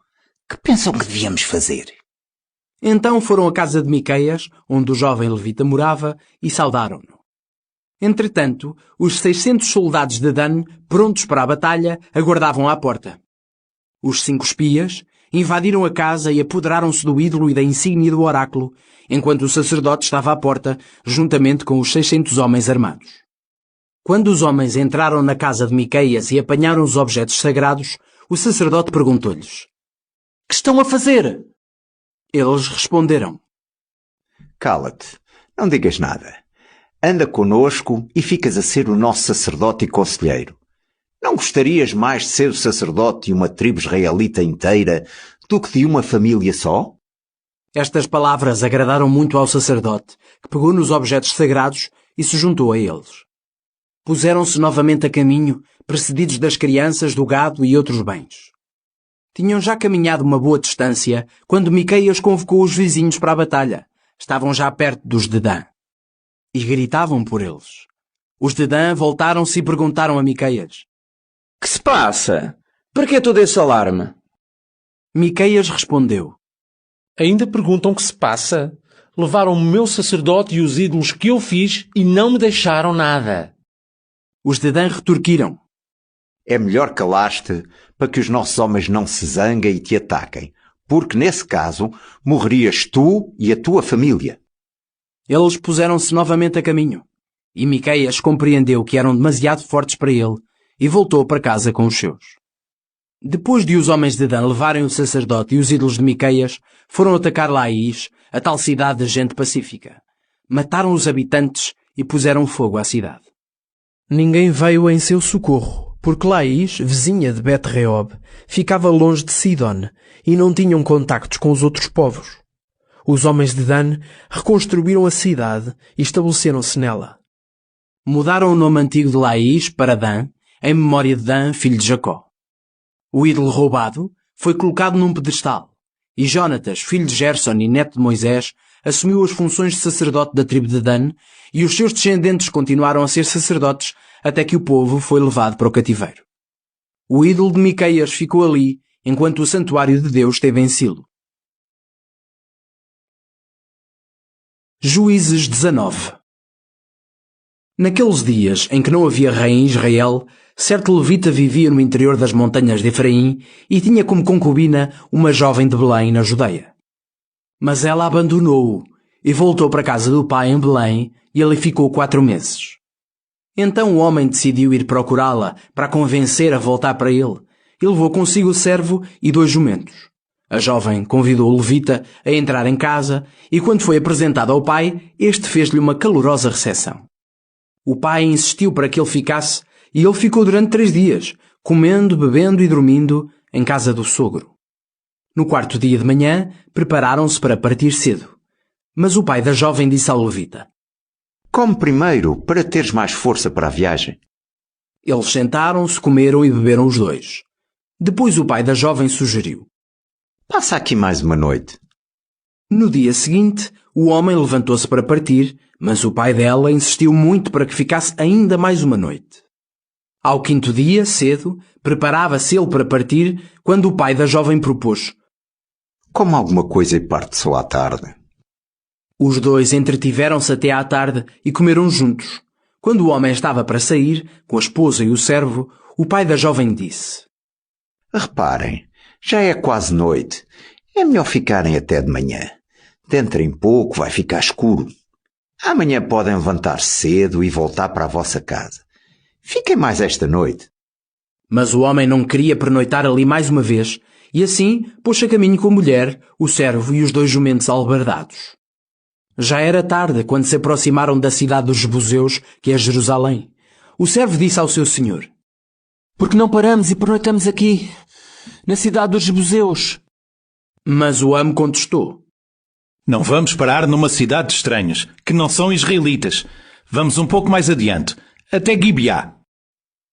Que pensam que devíamos fazer? Então foram à casa de Miqueias, onde o jovem levita morava, e saudaram-no. Entretanto, os 600 soldados de Dan, prontos para a batalha, aguardavam à porta. Os 5 espias invadiram a casa e apoderaram-se do ídolo e da insígnia do oráculo, enquanto o sacerdote estava à porta, juntamente com os 600 homens armados. Quando os homens entraram na casa de Miqueias e apanharam os objetos sagrados, o sacerdote perguntou-lhes: Que estão a fazer? Eles responderam: Cala-te, não digas nada. Anda conosco e ficas a ser o nosso sacerdote e conselheiro. Não gostarias mais de ser o sacerdote de uma tribo israelita inteira do que de uma família só? Estas palavras agradaram muito ao sacerdote, que pegou nos objetos sagrados e se juntou a eles. Puseram-se novamente a caminho, precedidos das crianças, do gado e outros bens. Tinham já caminhado uma boa distância quando Miqueias convocou os vizinhos para a batalha. Estavam já perto dos de Dan. E gritavam por eles: Os de Dan voltaram-se e perguntaram a Miqueias: Que se passa? Para que todo esse alarme? Miqueias respondeu: Ainda perguntam o que se passa? Levaram o meu sacerdote e os ídolos que eu fiz e não me deixaram nada. Os de Dan retorquiram: É melhor calar-te para que os nossos homens não se zanguem e te ataquem, porque nesse caso morrerias tu e a tua família. Eles puseram-se novamente a caminho, e Miqueias compreendeu que eram demasiado fortes para ele e voltou para casa com os seus. Depois de os homens de Dan levarem o sacerdote e os ídolos de Miqueias, foram atacar Laís, a tal cidade de gente pacífica. Mataram os habitantes e puseram fogo à cidade. Ninguém veio em seu socorro, porque Laís, vizinha de Bet-Reob, ficava longe de Sidon e não tinham contactos com os outros povos. Os homens de Dan reconstruíram a cidade e estabeleceram-se nela. Mudaram o nome antigo de Laís para Dan, em memória de Dan, filho de Jacó. O ídolo roubado foi colocado num pedestal, e Jonatas, filho de Gerson e neto de Moisés, assumiu as funções de sacerdote da tribo de Dan, e os seus descendentes continuaram a ser sacerdotes até que o povo foi levado para o cativeiro. O ídolo de Miqueias ficou ali, enquanto o santuário de Deus esteve em Silo. Juízes 19. Naqueles dias em que não havia rei em Israel, certo levita vivia no interior das montanhas de Efraim e tinha como concubina uma jovem de Belém, na Judeia. Mas ela abandonou-o e voltou para a casa do pai em Belém e ali ficou 4 meses. Então o homem decidiu ir procurá-la para a convencer a voltar para ele e levou consigo o servo e 2 jumentos. A jovem convidou o levita a entrar em casa e quando foi apresentado ao pai, este fez-lhe uma calorosa recepção. O pai insistiu para que ele ficasse e ele ficou durante 3 dias, comendo, bebendo e dormindo em casa do sogro. No 4º dia de manhã, prepararam-se para partir cedo. Mas o pai da jovem disse ao levita: Come primeiro, para teres mais força para a viagem. Eles sentaram-se, comeram e beberam os 2. Depois o pai da jovem sugeriu: Passa aqui mais uma noite. No dia seguinte, o homem levantou-se para partir, mas o pai dela insistiu muito para que ficasse ainda mais uma noite. Ao 5º dia, cedo, preparava-se ele para partir, quando o pai da jovem propôs: Come alguma coisa e parte só à tarde. Os 2 entretiveram-se até à tarde e comeram juntos. Quando o homem estava para sair, com a esposa e o servo, o pai da jovem disse: Reparem, já é quase noite. É melhor ficarem até de manhã. Dentro em pouco vai ficar escuro. Amanhã podem levantar cedo e voltar para a vossa casa. Fiquem mais esta noite. Mas o homem não queria pernoitar ali mais uma vez, e assim pôs-se a caminho com a mulher, o servo e os 2 jumentos albardados. Já era tarde quando se aproximaram da cidade dos Jebuseus, que é Jerusalém. O servo disse ao seu senhor: Por que não paramos e pernoitamos aqui, na cidade dos Jebuseus? Mas o amo contestou: Não vamos parar numa cidade de estranhos, que não são israelitas. Vamos um pouco mais adiante, até Gibeá.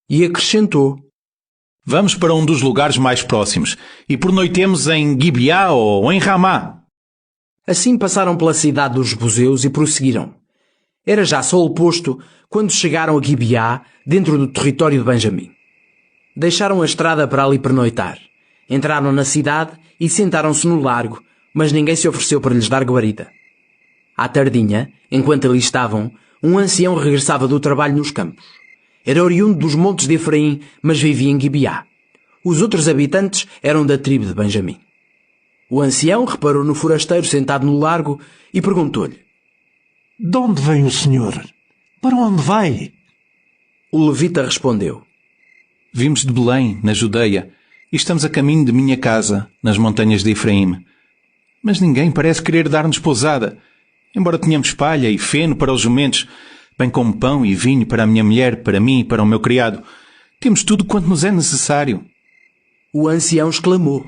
E acrescentou: Vamos para um dos lugares mais próximos e pernoitemos em Gibeá ou em Ramá. Assim passaram pela cidade dos Jebuseus e prosseguiram. Era já sol posto quando chegaram a Gibeá, dentro do território de Benjamim. Deixaram a estrada para ali pernoitar. Entraram na cidade e sentaram-se no largo, mas ninguém se ofereceu para lhes dar guarida. À tardinha, enquanto ali estavam, um ancião regressava do trabalho nos campos. Era oriundo dos montes de Efraim, mas vivia em Gibeá. Os outros habitantes eram da tribo de Benjamim. O ancião reparou no forasteiro sentado no largo e perguntou-lhe: De onde vem o senhor? Para onde vai? O levita respondeu: Vimos de Belém, na Judeia, e estamos a caminho de minha casa, nas montanhas de Efraim. Mas ninguém parece querer dar-nos pousada, embora tenhamos palha e feno para os jumentos, bem como pão e vinho para a minha mulher, para mim e para o meu criado. Temos tudo quanto nos é necessário. O ancião exclamou: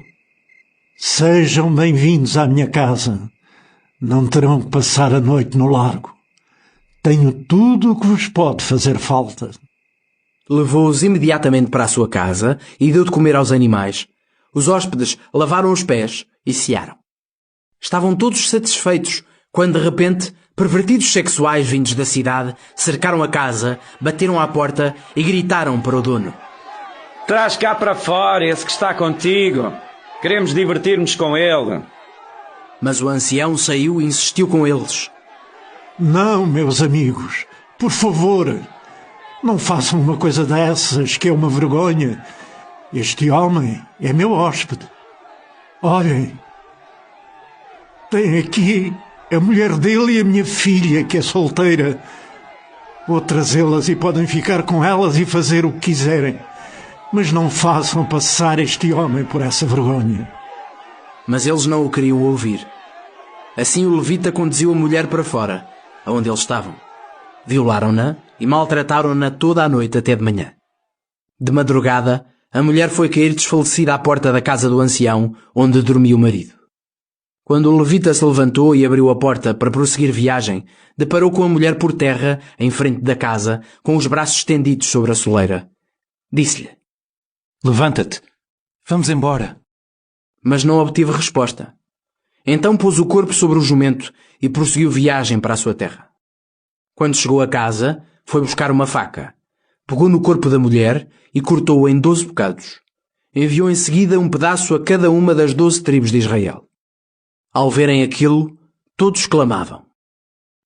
Sejam bem-vindos à minha casa. Não terão que passar a noite no largo. Tenho tudo o que vos pode fazer falta. Levou-os imediatamente para a sua casa e deu de comer aos animais. Os hóspedes lavaram os pés e cearam. Estavam todos satisfeitos, quando de repente Pervertidos sexuais vindos da cidade cercaram a casa, bateram à porta e gritaram para o dono: Traz cá para fora esse que está contigo. Queremos divertir-nos com ele. Mas o ancião saiu e insistiu com eles: Não, meus amigos, por favor, não façam uma coisa dessas, que é uma vergonha. Este homem é meu hóspede. Olhem, tem aqui a mulher dele e a minha filha, que é solteira. Vou trazê-las e podem ficar com elas e fazer o que quiserem. Mas não façam passar este homem por essa vergonha. Mas eles não o queriam ouvir. Assim o levita conduziu a mulher para fora, aonde eles estavam. Violaram-na e maltrataram-na toda a noite até de manhã. De madrugada, a mulher foi cair desfalecida à porta da casa do ancião, onde dormia o marido. Quando o levita se levantou e abriu a porta para prosseguir viagem, deparou com a mulher por terra, em frente da casa, com os braços estendidos sobre a soleira. Disse-lhe: Levanta-te, vamos embora. Mas não obtive resposta. Então pôs o corpo sobre o jumento e prosseguiu viagem para a sua terra. Quando chegou a casa, foi buscar uma faca. Pegou no corpo da mulher e cortou-o em 12 bocados. Enviou em seguida um pedaço a cada uma das 12 tribos de Israel. Ao verem aquilo, todos clamavam: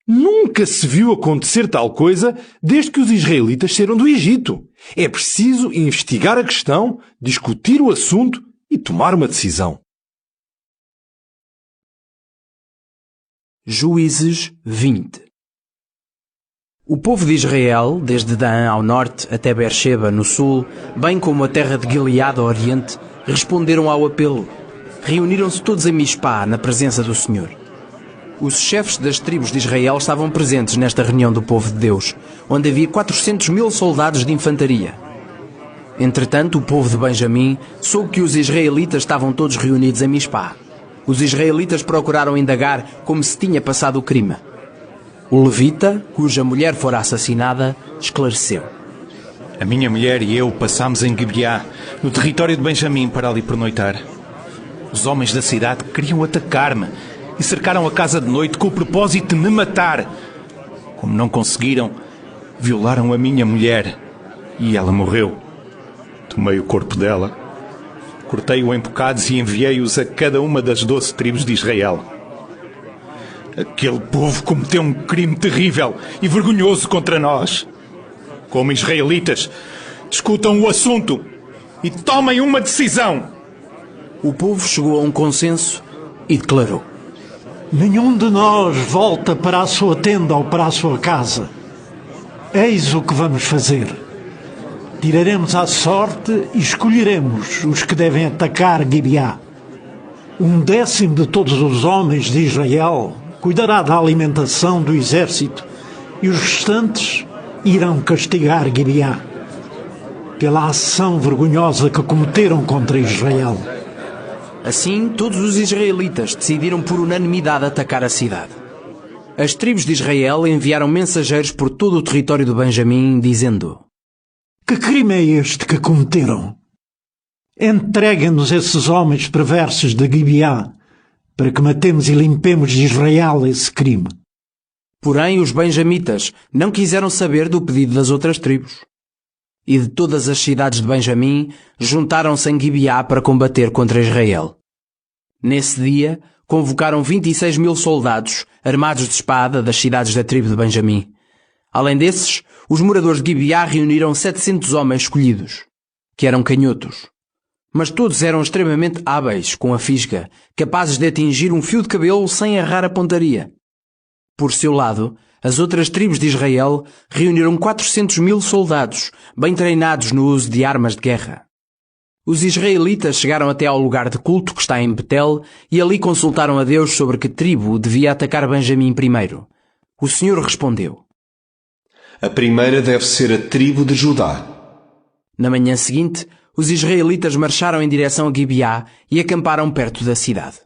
Nunca se viu acontecer tal coisa desde que os israelitas saíram do Egito. É preciso investigar a questão, discutir o assunto e tomar uma decisão. Juízes 20. O povo de Israel, desde Dan ao norte até Beersheba no sul, bem como a terra de Gileade ao oriente, responderam ao apelo. Reuniram-se todos em Mispá, na presença do Senhor. Os chefes das tribos de Israel estavam presentes nesta reunião do povo de Deus, onde havia 400.000 soldados de infantaria. Entretanto, o povo de Benjamim soube que os israelitas estavam todos reunidos em Mispá. Os israelitas procuraram indagar como se tinha passado o crime. O levita, cuja mulher fora assassinada, esclareceu: A minha mulher e eu passámos em Gibeá, no território de Benjamim, para ali pernoitar. Os homens da cidade queriam atacar-me e cercaram a casa de noite com o propósito de me matar. Como não conseguiram, violaram a minha mulher e ela morreu. Tomei o corpo dela, cortei-o em bocados e enviei-os a cada uma das 12 tribos de Israel. Aquele povo cometeu um crime terrível e vergonhoso contra nós. Como israelitas, discutam o assunto e tomem uma decisão. O povo chegou a um consenso e declarou: Nenhum de nós volta para a sua tenda ou para a sua casa. Eis o que vamos fazer. Tiraremos à sorte e escolheremos os que devem atacar Gibeá. 1/10 de todos os homens de Israel cuidará da alimentação do exército e os restantes irão castigar Gibeá pela ação vergonhosa que cometeram contra Israel. Assim, todos os israelitas decidiram por unanimidade atacar a cidade. As tribos de Israel enviaram mensageiros por todo o território de Benjamim, dizendo: Que crime é este que cometeram? Entreguem-nos esses homens perversos de Gibeá, para que matemos e limpemos de Israel esse crime. Porém, os benjamitas não quiseram saber do pedido das outras tribos. E de todas as cidades de Benjamim, juntaram-se em Gibeá para combater contra Israel. Nesse dia, convocaram 26.000 soldados, armados de espada, das cidades da tribo de Benjamim. Além desses, os moradores de Gibeá reuniram 700 homens escolhidos, que eram canhotos. Mas todos eram extremamente hábeis com a fisga, capazes de atingir um fio de cabelo sem errar a pontaria. Por seu lado, as outras tribos de Israel reuniram 400.000 soldados, bem treinados no uso de armas de guerra. Os israelitas chegaram até ao lugar de culto que está em Betel e ali consultaram a Deus sobre que tribo devia atacar Benjamim primeiro. O Senhor respondeu: A primeira deve ser a tribo de Judá. Na manhã seguinte, os israelitas marcharam em direção a Gibeá e acamparam perto da cidade.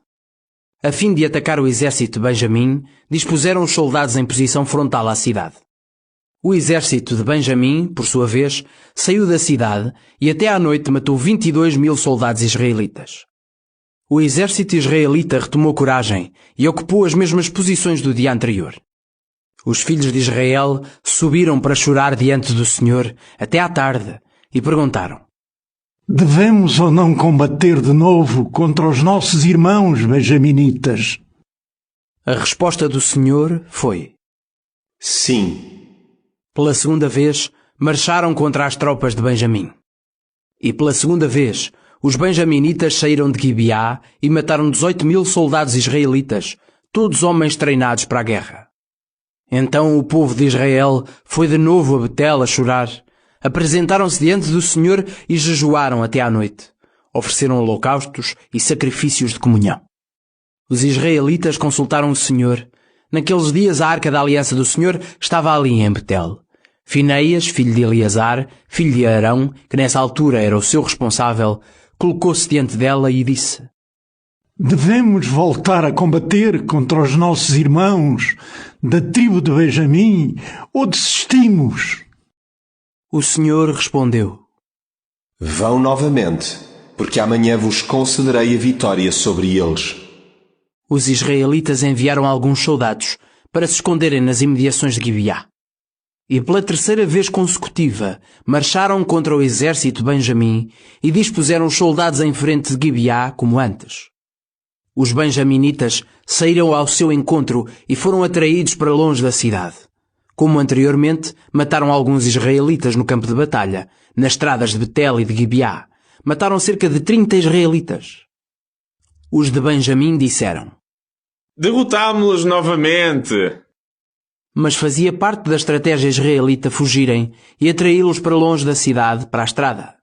A fim de atacar o exército de Benjamim, dispuseram os soldados em posição frontal à cidade. O exército de Benjamim, por sua vez, saiu da cidade e até à noite matou 22.000 soldados israelitas. O exército israelita retomou coragem e ocupou as mesmas posições do dia anterior. Os filhos de Israel subiram para chorar diante do Senhor até à tarde e perguntaram: Devemos ou não combater de novo contra os nossos irmãos benjaminitas? A resposta do Senhor foi: sim. Pela segunda vez, marcharam contra as tropas de Benjamim. E pela segunda vez, os benjaminitas saíram de Gibeá e mataram 18.000 soldados israelitas, todos homens treinados para a guerra. Então o povo de Israel foi de novo a Betel a chorar. Apresentaram-se diante do Senhor e jejuaram até à noite. Ofereceram holocaustos e sacrifícios de comunhão. Os israelitas consultaram o Senhor. Naqueles dias a arca da aliança do Senhor estava ali em Betel. Fineias, filho de Eleazar, filho de Arão, que nessa altura era o seu responsável, colocou-se diante dela e disse: Devemos voltar a combater contra os nossos irmãos da tribo de Benjamim ou desistimos? O Senhor respondeu: Vão novamente, porque amanhã vos concederei a vitória sobre eles. Os israelitas enviaram alguns soldados para se esconderem nas imediações de Gibeá. E pela terceira vez consecutiva marcharam contra o exército de Benjamim e dispuseram os soldados em frente de Gibeá como antes. Os benjaminitas saíram ao seu encontro e foram atraídos para longe da cidade. Como anteriormente, mataram alguns israelitas no campo de batalha, nas estradas de Betel e de Gibeá. Mataram cerca de 30 israelitas. Os de Benjamim disseram: Derrotámo-los novamente. Mas fazia parte da estratégia israelita fugirem e atraí-los para longe da cidade, para a estrada.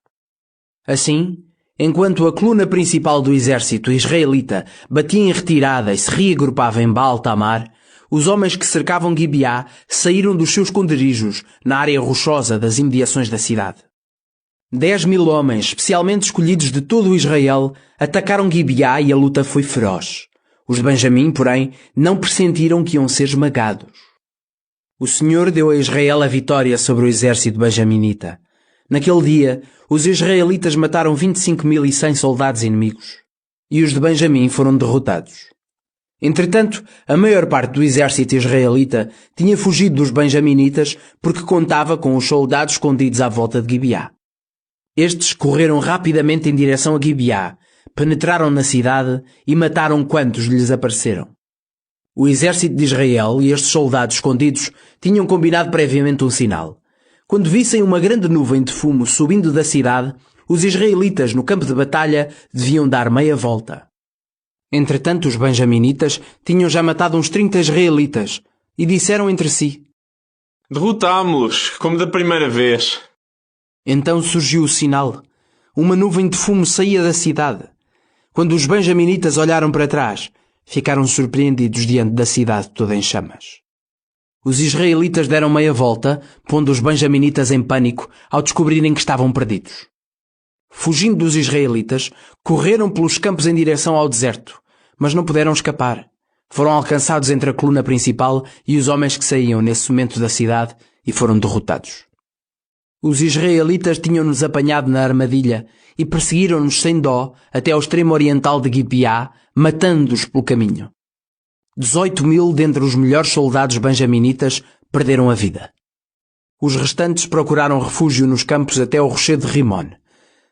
Assim, enquanto a coluna principal do exército israelita batia em retirada e se reagrupava em Baal-Tamar, os homens que cercavam Gibeá saíram dos seus esconderijos na área rochosa das imediações da cidade. 10.000 homens, especialmente escolhidos de todo o Israel, atacaram Gibeá e a luta foi feroz. Os de Benjamim, porém, não pressentiram que iam ser esmagados. O Senhor deu a Israel a vitória sobre o exército benjaminita. Naquele dia, os israelitas mataram 25.100 soldados inimigos, e os de Benjamim foram derrotados. Entretanto, a maior parte do exército israelita tinha fugido dos benjaminitas porque contava com os soldados escondidos à volta de Gibeá. Estes correram rapidamente em direção a Gibeá, penetraram na cidade e mataram quantos lhes apareceram. O exército de Israel e estes soldados escondidos tinham combinado previamente um sinal. Quando vissem uma grande nuvem de fumo subindo da cidade, os israelitas no campo de batalha deviam dar meia volta. Entretanto, os benjaminitas tinham já matado uns 30 israelitas e disseram entre si: Derrotámo-los, como da primeira vez. Então surgiu o sinal. Uma nuvem de fumo saía da cidade. Quando os benjaminitas olharam para trás, ficaram surpreendidos diante da cidade toda em chamas. Os israelitas deram meia volta, pondo os benjaminitas em pânico ao descobrirem que estavam perdidos. Fugindo dos israelitas, correram pelos campos em direção ao deserto, mas não puderam escapar. Foram alcançados entre a coluna principal e os homens que saíam nesse momento da cidade e foram derrotados. Os israelitas tinham-nos apanhado na armadilha e perseguiram-nos sem dó até ao extremo oriental de Gibeá, matando-os pelo caminho. 18.000 dentre os melhores soldados benjaminitas perderam a vida. Os restantes procuraram refúgio nos campos até ao rochedo de Rimon.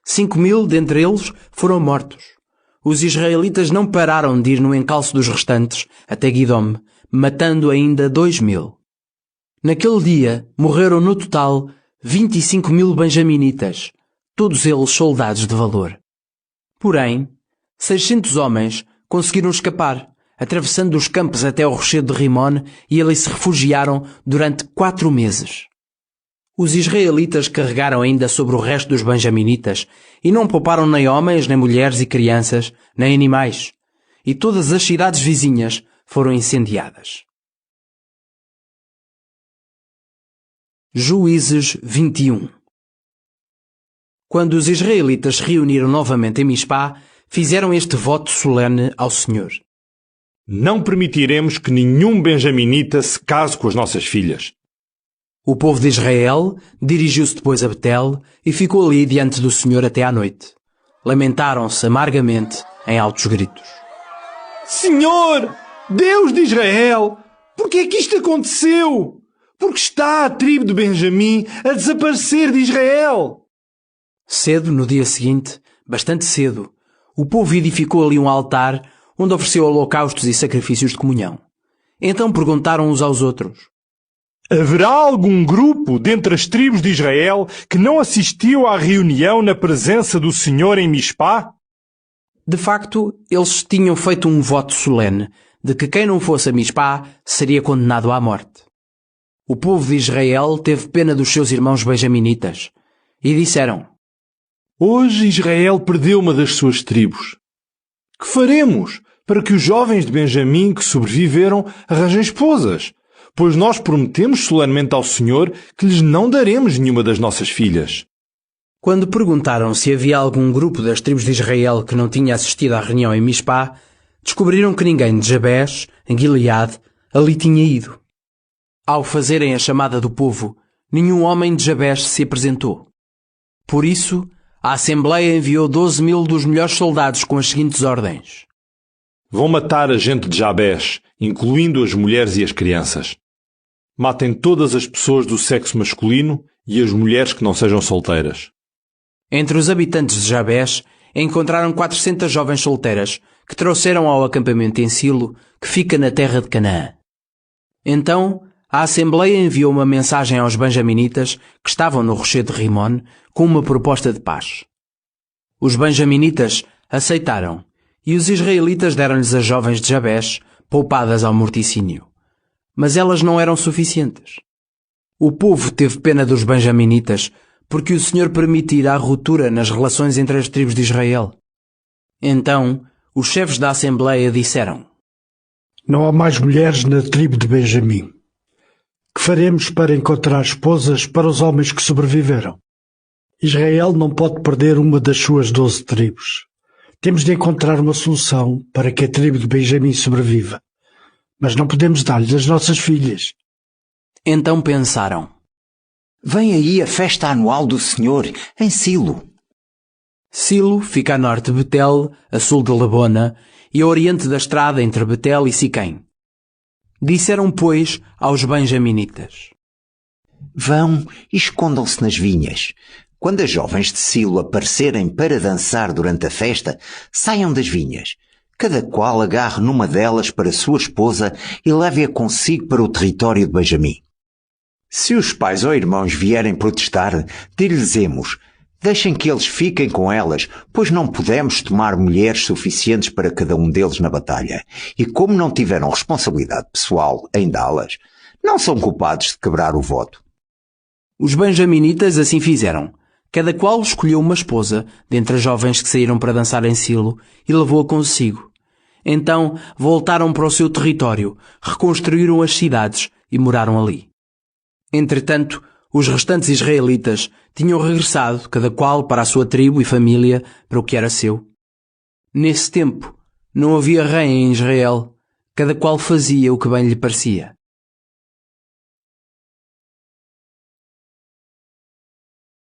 5.000 dentre eles foram mortos. Os israelitas não pararam de ir no encalço dos restantes até Guidom, matando ainda 2.000. Naquele dia morreram no total 25.000 benjaminitas, todos eles soldados de valor. Porém, 600 homens conseguiram escapar, atravessando os campos até ao rochedo de Rimon, e ali se refugiaram durante 4 meses. Os israelitas carregaram ainda sobre o resto dos benjaminitas e não pouparam nem homens, nem mulheres e crianças, nem animais, e todas as cidades vizinhas foram incendiadas. Juízes 21. Quando os israelitas se reuniram novamente em Mispá, fizeram este voto solene ao Senhor: Não permitiremos que nenhum benjaminita se case com as nossas filhas. O povo de Israel dirigiu-se depois a Betel e ficou ali diante do Senhor até à noite. Lamentaram-se amargamente em altos gritos: Senhor, Deus de Israel, Por que é que isto aconteceu? Porque está a tribo de Benjamim a desaparecer de Israel. Cedo, no dia seguinte, bastante cedo, o povo edificou ali um altar onde ofereceu holocaustos e sacrifícios de comunhão. Então perguntaram uns aos outros: haverá algum grupo dentre as tribos de Israel que não assistiu à reunião na presença do Senhor em Mispá? De facto, eles tinham feito um voto solene de que quem não fosse a Mispá seria condenado à morte. O povo de Israel teve pena dos seus irmãos benjaminitas e disseram: hoje Israel perdeu uma das suas tribos. Que faremos para que os jovens de Benjamim que sobreviveram arranjem esposas? Pois nós prometemos solenemente ao Senhor que lhes não daremos nenhuma das nossas filhas. Quando perguntaram se havia algum grupo das tribos de Israel que não tinha assistido à reunião em Mispá, descobriram que ninguém de Jabés, em Gileade, ali tinha ido. Ao fazerem a chamada do povo, nenhum homem de Jabés se apresentou. Por isso, a Assembleia enviou 12.000 dos melhores soldados com as seguintes ordens: vão matar a gente de Jabés, incluindo as mulheres e as crianças. Matem todas as pessoas do sexo masculino e as mulheres que não sejam solteiras. Entre os habitantes de Jabés, encontraram 400 jovens solteiras que trouxeram ao acampamento em Silo, que fica na terra de Canaã. Então, a Assembleia enviou uma mensagem aos benjaminitas que estavam no rochedo de Rimon com uma proposta de paz. Os benjaminitas aceitaram e os israelitas deram-lhes as jovens de Jabés, poupadas ao morticínio. Mas elas não eram suficientes. O povo teve pena dos benjaminitas porque o Senhor permitira a ruptura nas relações entre as tribos de Israel. Então, os chefes da Assembleia disseram: não há mais mulheres na tribo de Benjamim. Que faremos para encontrar esposas para os homens que sobreviveram? Israel não pode perder uma das suas 12 tribos. Temos de encontrar uma solução para que a tribo de Benjamim sobreviva. Mas não podemos dar-lhes as nossas filhas. Então pensaram: vem aí a festa anual do Senhor, em Silo. Silo fica a norte de Betel, a sul de Lebona, e a oriente da estrada entre Betel e Siquém. Disseram, pois, aos benjaminitas: vão e escondam-se nas vinhas. Quando as jovens de Silo aparecerem para dançar durante a festa, saiam das vinhas. Cada qual agarre numa delas para sua esposa e leve-a consigo para o território de Benjamim. Se os pais ou irmãos vierem protestar, dir-lhes-emos: deixem que eles fiquem com elas, pois não podemos tomar mulheres suficientes para cada um deles na batalha. E como não tiveram responsabilidade pessoal em dá-las, não são culpados de quebrar o voto. Os benjaminitas assim fizeram. Cada qual escolheu uma esposa dentre as jovens que saíram para dançar em Silo e levou-a consigo. Então voltaram para o seu território, reconstruíram as cidades e moraram ali. Entretanto, os restantes israelitas tinham regressado, cada qual para a sua tribo e família, para o que era seu. Nesse tempo, não havia rei em Israel, cada qual fazia o que bem lhe parecia.